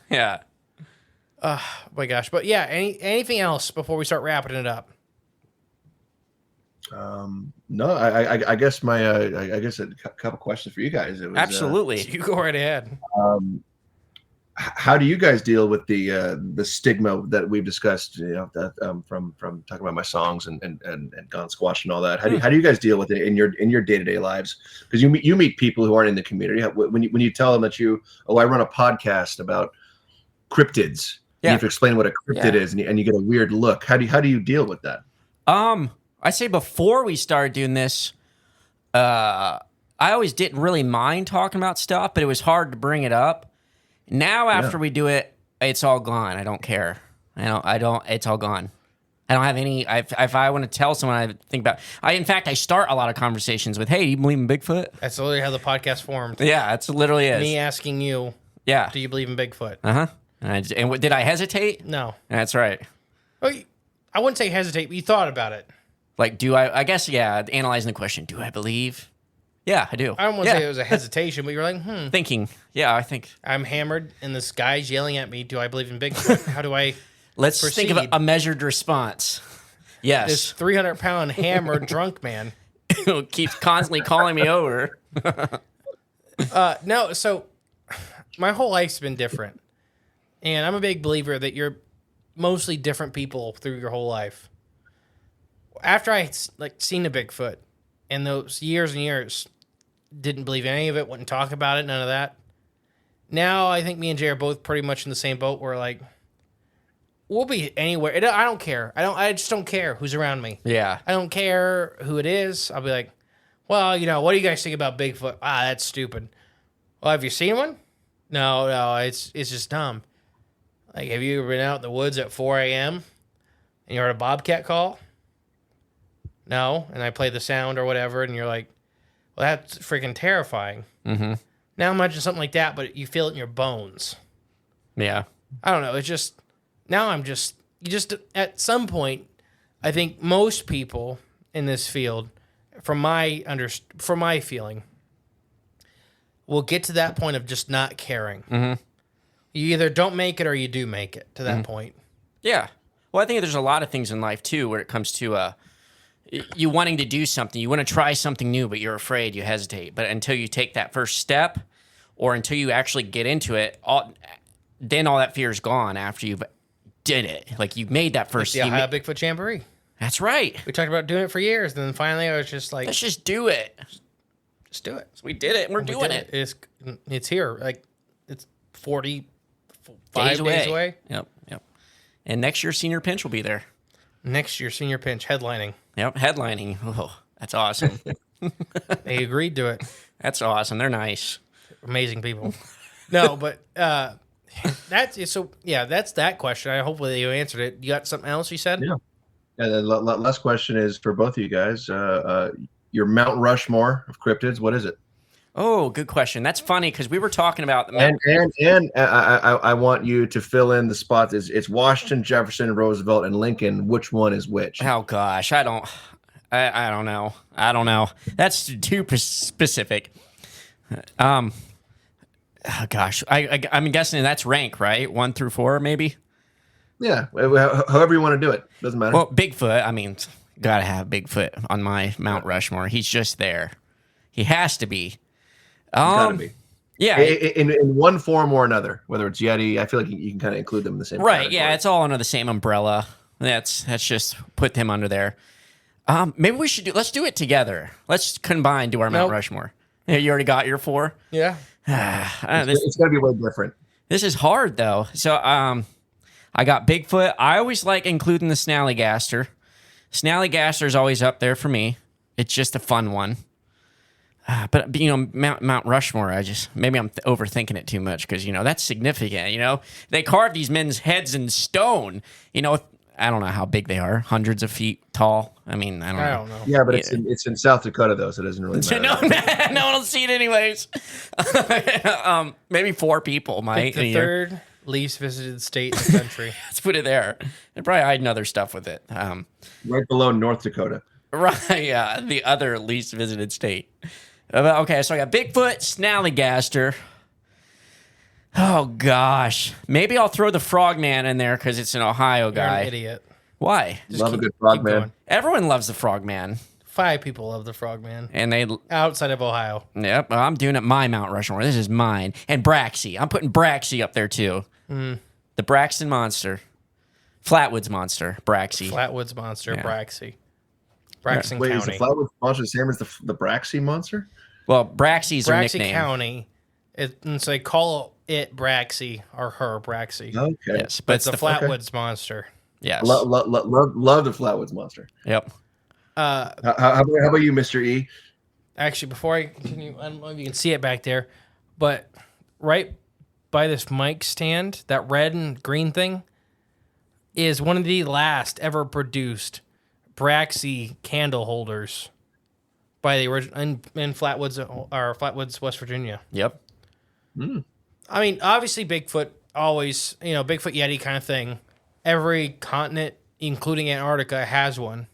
Oh my gosh. But yeah, anything else before we start wrapping it up? No, I guess I guess a couple questions for you guys. It was, Absolutely. You go right ahead. How do you guys deal with the stigma that we've discussed? From talking about my songs and Gone Squatch and all that. How do you guys deal with it in your day-to-day lives? Because you meet people who aren't in the community. When you tell them that I run a podcast about cryptids. Yeah. You have to explain what a cryptid is, and you get a weird look. How do you deal with that? I say before we started doing this, I always didn't really mind talking about stuff, but it was hard to bring it up. Now, after we do it, it's all gone. I don't care. I don't. It's all gone. I don't have any. If I want to tell someone, I think about. In fact, I start a lot of conversations with, "Hey, do you believe in Bigfoot?" That's literally how the podcast formed. Yeah, it's literally is. Me asking you, yeah, do you believe in Bigfoot? And did I hesitate? No. That's right. Well, I wouldn't say hesitate, but you thought about it. Like, do I? I guess, yeah. Analyzing the question, do I believe? Yeah, I do. I don't want to say it was a hesitation, but you're like, Thinking. Yeah, I think. I'm hammered, and this guy's yelling at me. Do I believe in Bigfoot? How do I Let's proceed? think of a measured response. Yes. This 300-pound hammered drunk man who keeps constantly calling me over. No, so my whole life's been different. And I'm a big believer that you're mostly different people through your whole life. After I seen a Bigfoot, and those years and years, didn't believe any of it, wouldn't talk about it, none of that. Now I think me and Jay are both pretty much in the same boat. We're like, we'll be anywhere. I don't care. I just don't care who's around me. Yeah. I don't care who it is. I'll be like, well, what do you guys think about Bigfoot? That's stupid. Well, have you seen one? No, it's just dumb. Like, have you ever been out in the woods at 4 a.m. and you heard a bobcat call? No. And I play the sound or whatever, and you're like, well, that's freaking terrifying. Mm-hmm. Now imagine something like that, but you feel it in your bones. Yeah. I don't know. It's just, now at some point, I think most people in this field, from my feeling, will get to that point of just not caring. Mm-hmm. You either don't make it or you do make it to that point. Yeah. Well, I think there's a lot of things in life, too, where it comes to you wanting to do something. You want to try something new, but you're afraid, you hesitate. But until you take that first step or until you actually get into it, then all that fear is gone after you've did it. Like, you made that first step. Yeah, Bigfoot Jamboree. That's right. We talked about doing it for years, and then finally I was just like, let's just do it. Just do it. So we did it, and we're doing it. It's here. Like, it's 45 days away. Yep. And next year, Senior Pinch will be there. Next year, Senior Pinch headlining. Yep, headlining. Oh, that's awesome. They agreed to it. That's awesome. They're nice. Amazing people. No, but that's that question. Hopefully you answered it. You got something else you said? Yeah. And the last question is for both of you guys. Your Mount Rushmore of cryptids, what is it? Oh, good question. That's funny because we were talking about the and I want you to fill in the spots. It's Washington, Jefferson, Roosevelt, and Lincoln. Which one is which? Oh gosh, I don't know. That's too specific. Oh gosh, I'm guessing that's rank, right? 1 through 4, maybe. Yeah, however you want to do it, doesn't matter. Well, Bigfoot. I mean, gotta have Bigfoot on my Mount Rushmore. He's just there. He has to be. Gotta be. Yeah. In one form or another, whether it's Yeti, I feel like you can kind of include them in the same right, category. Yeah, it's all under the same umbrella. That's just put them under there. Maybe let's do it together. Let's combine, do our Mount Rushmore. Yeah, you already got your 4? Yeah. It's got to be way different. This is hard, though. So I got Bigfoot. I always like including the Snallygaster. Snallygaster is always up there for me. It's just a fun one. But Mount Rushmore, maybe I'm overthinking it too much because that's significant. They carved these men's heads in stone. I don't know how big they are, hundreds of feet tall. I mean, I don't know. Yeah, but it's in South Dakota though, so it doesn't really matter. No one will see it anyways. Maybe 4 people might. The third least visited state in the country. Let's put it there. They're probably hiding other stuff with it. Right below North Dakota. Right, yeah, the other least visited state. Okay, so I got Bigfoot, Snallygaster. Oh, gosh. Maybe I'll throw the Frogman in there because it's an Ohio guy. You're an idiot. Why? Love a good Frogman. Everyone loves the Frogman. 5 people love the Frogman. And they outside of Ohio. Yep, I'm doing it my Mount Rushmore. This is mine. And Braxy. I'm putting Braxy up there, too. The Braxton Monster. Flatwoods Monster. Braxy. Flatwoods Monster. Yeah. Braxy. Braxton County. County. Is the Flatwoods Monster the same as the Braxy Monster? Well, Braxy's her Braxy nickname. County. And so they call it Braxy or her Braxy. Okay. Yes, but it's the Flatwoods Monster. Yes. Love the Flatwoods Monster. Yep. How about you, Mr. E? Actually, before I continue, I don't know if you can see it back there, but right by this mic stand, that red and green thing is one of the last ever produced Braxy candle holders by the original in Flatwoods, West Virginia. Yep. I mean, obviously Bigfoot always, Bigfoot Yeti kind of thing. Every continent, including Antarctica, has one.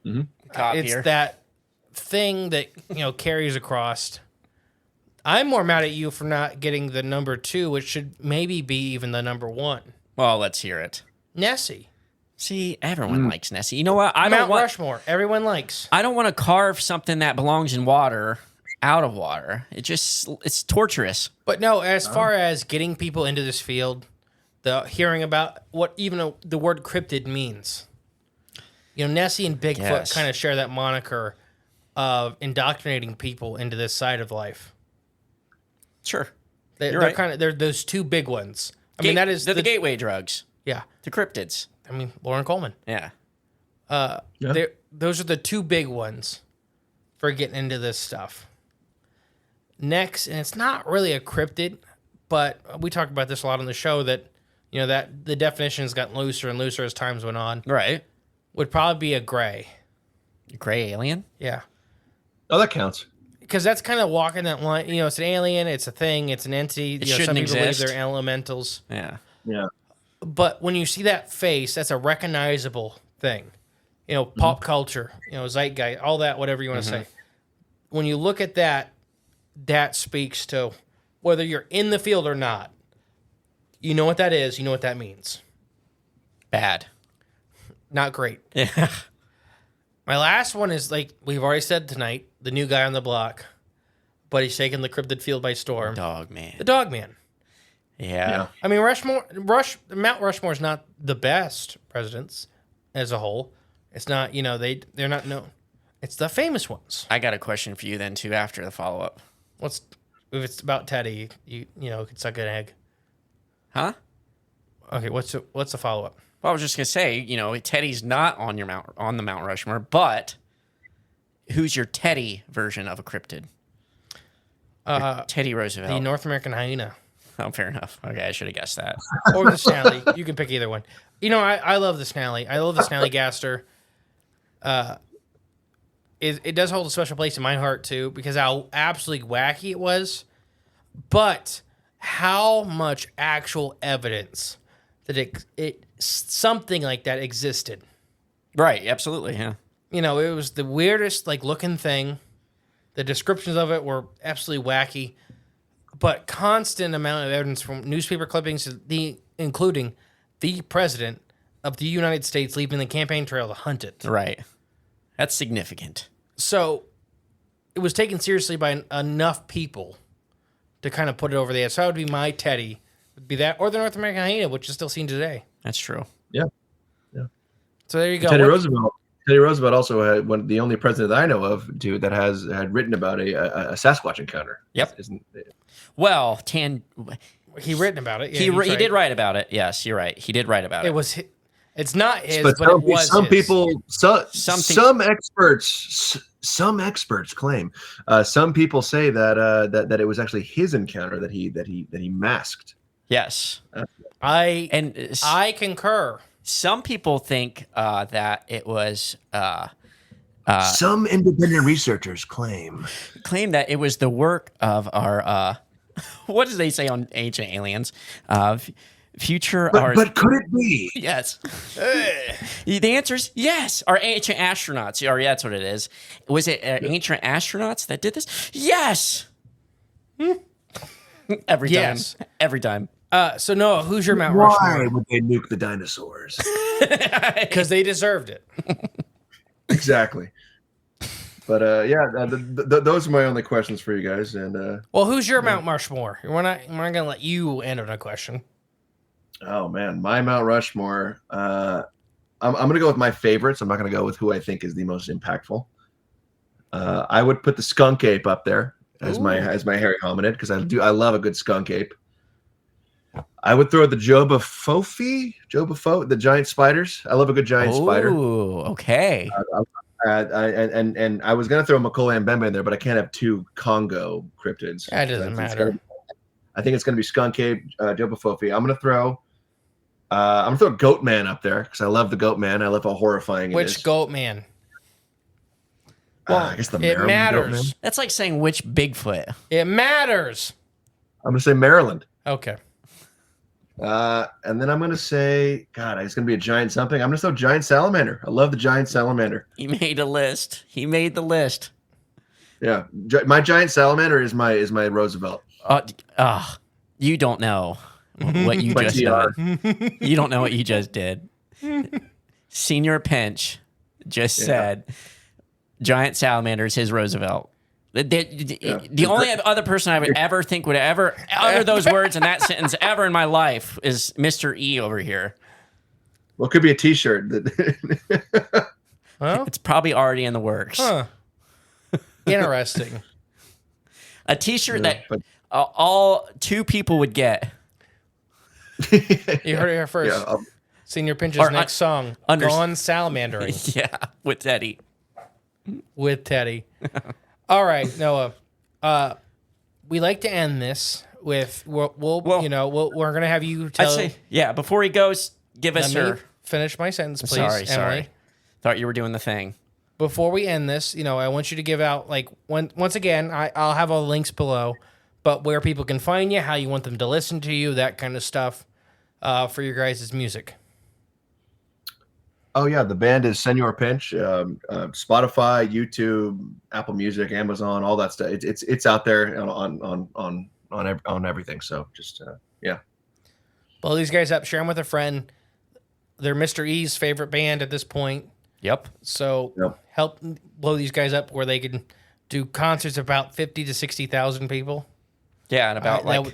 It's here. that thing that carries across. I'm more mad at you for not getting the number 2, which should maybe be even the number 1. Well, let's hear it. Nessie. See, everyone likes Nessie. You know what? Mount Rushmore. Everyone likes. I don't want to carve something that belongs in water out of water. It's torturous. But no, as far as getting people into this field, hearing about what even the word cryptid means. Nessie and Bigfoot kind of share that moniker of indoctrinating people into this side of life. Sure. They're those 2 big ones. I mean, that is the gateway drugs. Yeah. The cryptids. I mean, Lauren Coleman. Yeah. Those are the 2 big ones for getting into this stuff. Next, and it's not really a cryptid, but we talk about this a lot on the show that that the definition has gotten looser and looser as times went on. Right. Would probably be a gray. Gray alien? Yeah. Oh, that counts. Because that's kind of walking that line. It's an alien, it's a thing, it's an entity. Some people believe they're elementals. Yeah. Yeah. But when you see that face, that's a recognizable thing. Pop culture, zeitgeist, all that, whatever you want to say. When you look at that, that speaks to whether you're in the field or not. You know what that is. You know what that means. Bad. Not great. Yeah. My last one is, like we've already said tonight, the new guy on the block, but he's taking the cryptid field by storm. Dogman. The Dogman. Yeah. I mean, Mount Rushmore is not the best presidents as a whole. It's not, they're not known. It's the famous ones. I got a question for you then too after the follow up. If it's about Teddy, you could suck an egg. Huh? Okay, what's the follow up? Well, I was just gonna say, Teddy's not on the Mount Rushmore, but who's your Teddy version of a cryptid? Teddy Roosevelt. The North American hyena. Oh, fair enough. Okay, I should have guessed that. Or the Snally. You can pick either one. I love the Snally. I love the Snallygaster. It does hold a special place in my heart, too, because how absolutely wacky it was. But how much actual evidence that something like that existed. Right, absolutely, yeah. It was the weirdest, looking thing. The descriptions of it were absolutely wacky. But constant amount of evidence from newspaper clippings, including the president of the United States leaving the campaign trail to hunt it. Right. That's significant. So it was taken seriously by enough people to kind of put it over the edge. So that would be my Teddy. Would be that, or the North American hyena, which is still seen today. That's true. Yeah. So there you go. Teddy Roosevelt also had the only president that I know of, dude, that had written about a Sasquatch encounter. Yep. Well, he written about it. Yeah, he did write about it. Yes, you're right. He did write about it. It's not his, but it was some his. people, some experts claim. Some people say that it was actually his encounter that he masked. Yes, I concur. Some people think that it was. Some independent researchers claim that it was the work of our. What do they say on Ancient Aliens? Future. But could it be? Yes. The answer is yes. Our ancient astronauts. Or that's what it is. Was it ancient astronauts that did this? Yes. Every time. Yes. Every time. So Noah, who's your Mount Rushmore? Why would they nuke the dinosaurs? Because they deserved it. Exactly. But those are my only questions for you guys. And well, who's your Mount Rushmore? We're not gonna let you end on a question. Oh man, my Mount Rushmore. I'm gonna go with my favorites. I'm not gonna go with who I think is the most impactful. I would put the skunk ape up there as my hairy hominid because I love a good skunk ape. I would throw the the giant spiders. I love a good giant spider. Ooh, okay. And I was gonna throw Macaulay and Bembe in there, but I can't have two Congo cryptids. That doesn't matter. I think it's gonna be Skunk Ape, Jobafofi. I'm gonna throw Goat Man up there because I love the Goat Man. I love how horrifying it is. Which Goat Man? Well, I guess the it Maryland matters. Goat Man. That's like saying which Bigfoot. It matters. I'm gonna say Maryland. Okay. And then I'm gonna say, God, it's gonna be a giant something. I'm gonna throw giant salamander. I love the giant salamander. He made a list. He made the list. Yeah, my giant salamander is my Roosevelt. You don't know what you just did. You don't know what you just did. Señor Pinch just said giant salamander is his Roosevelt. The only other person I would ever think would ever utter those words in that sentence ever in my life is Mr. E over here. Well, it could be a T-shirt. Well, It's probably already in the works. huh. Interesting. A T-shirt that all two people would get. You heard it here first. Yeah, Señor Pinch's Or next song, Gone Salamandering. Yeah, with Teddy. With Teddy. All right, Noah. We like to end this with we're gonna have you tell. I'd say, before he goes, give us Let your. me finish my sentence, please. Sorry. Emily. Thought you were doing the thing. Before we end this, I want you to give out once again. I'll have all the links below, but where people can find you, how you want them to listen to you, that kind of stuff, for your guys' music. Oh yeah, the band is Señor Pinch. Spotify, YouTube, Apple Music, Amazon, all that stuff. It's out there on everything. So just Blow these guys up. Share them with a friend. They're Mr. E's favorite band at this point. Yep. So help blow these guys up where they can do concerts of about 50 to 60,000 people. Yeah, and about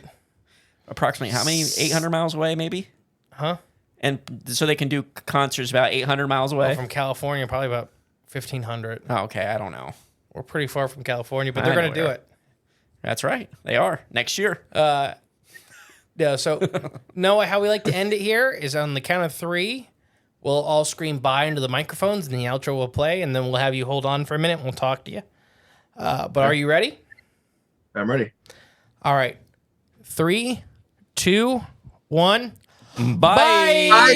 approximately how many? 800 miles away, maybe. Huh? And so they can do concerts about 800 miles away. Well, from California, probably about 1,500. Oh, okay, I don't know. We're pretty far from California, but they're going to do it. That's right. They are. Next year. Yeah, so Noah, how we like to end it here is on the count of 3. We'll all scream bye into the microphones, and the outro will play, and then we'll have you hold on for a minute, and we'll talk to you. But are you ready? I'm ready. All right. 3, 2, 1. Bye. Bye.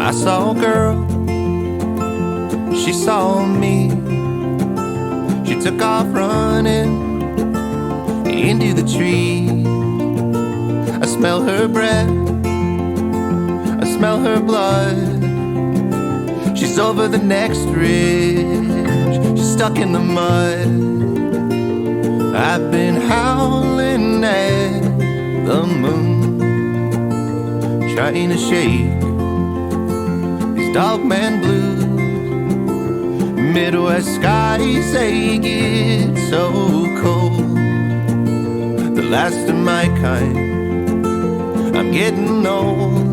I saw a girl, she saw me. She took off running into the tree. I smell her breath, I smell her blood. She's over the next ridge, she's stuck in the mud. I've been howling at the moon, trying to shake these Dogman Blues. Midwest skies, they get so cold. The last of my kind, I'm getting old.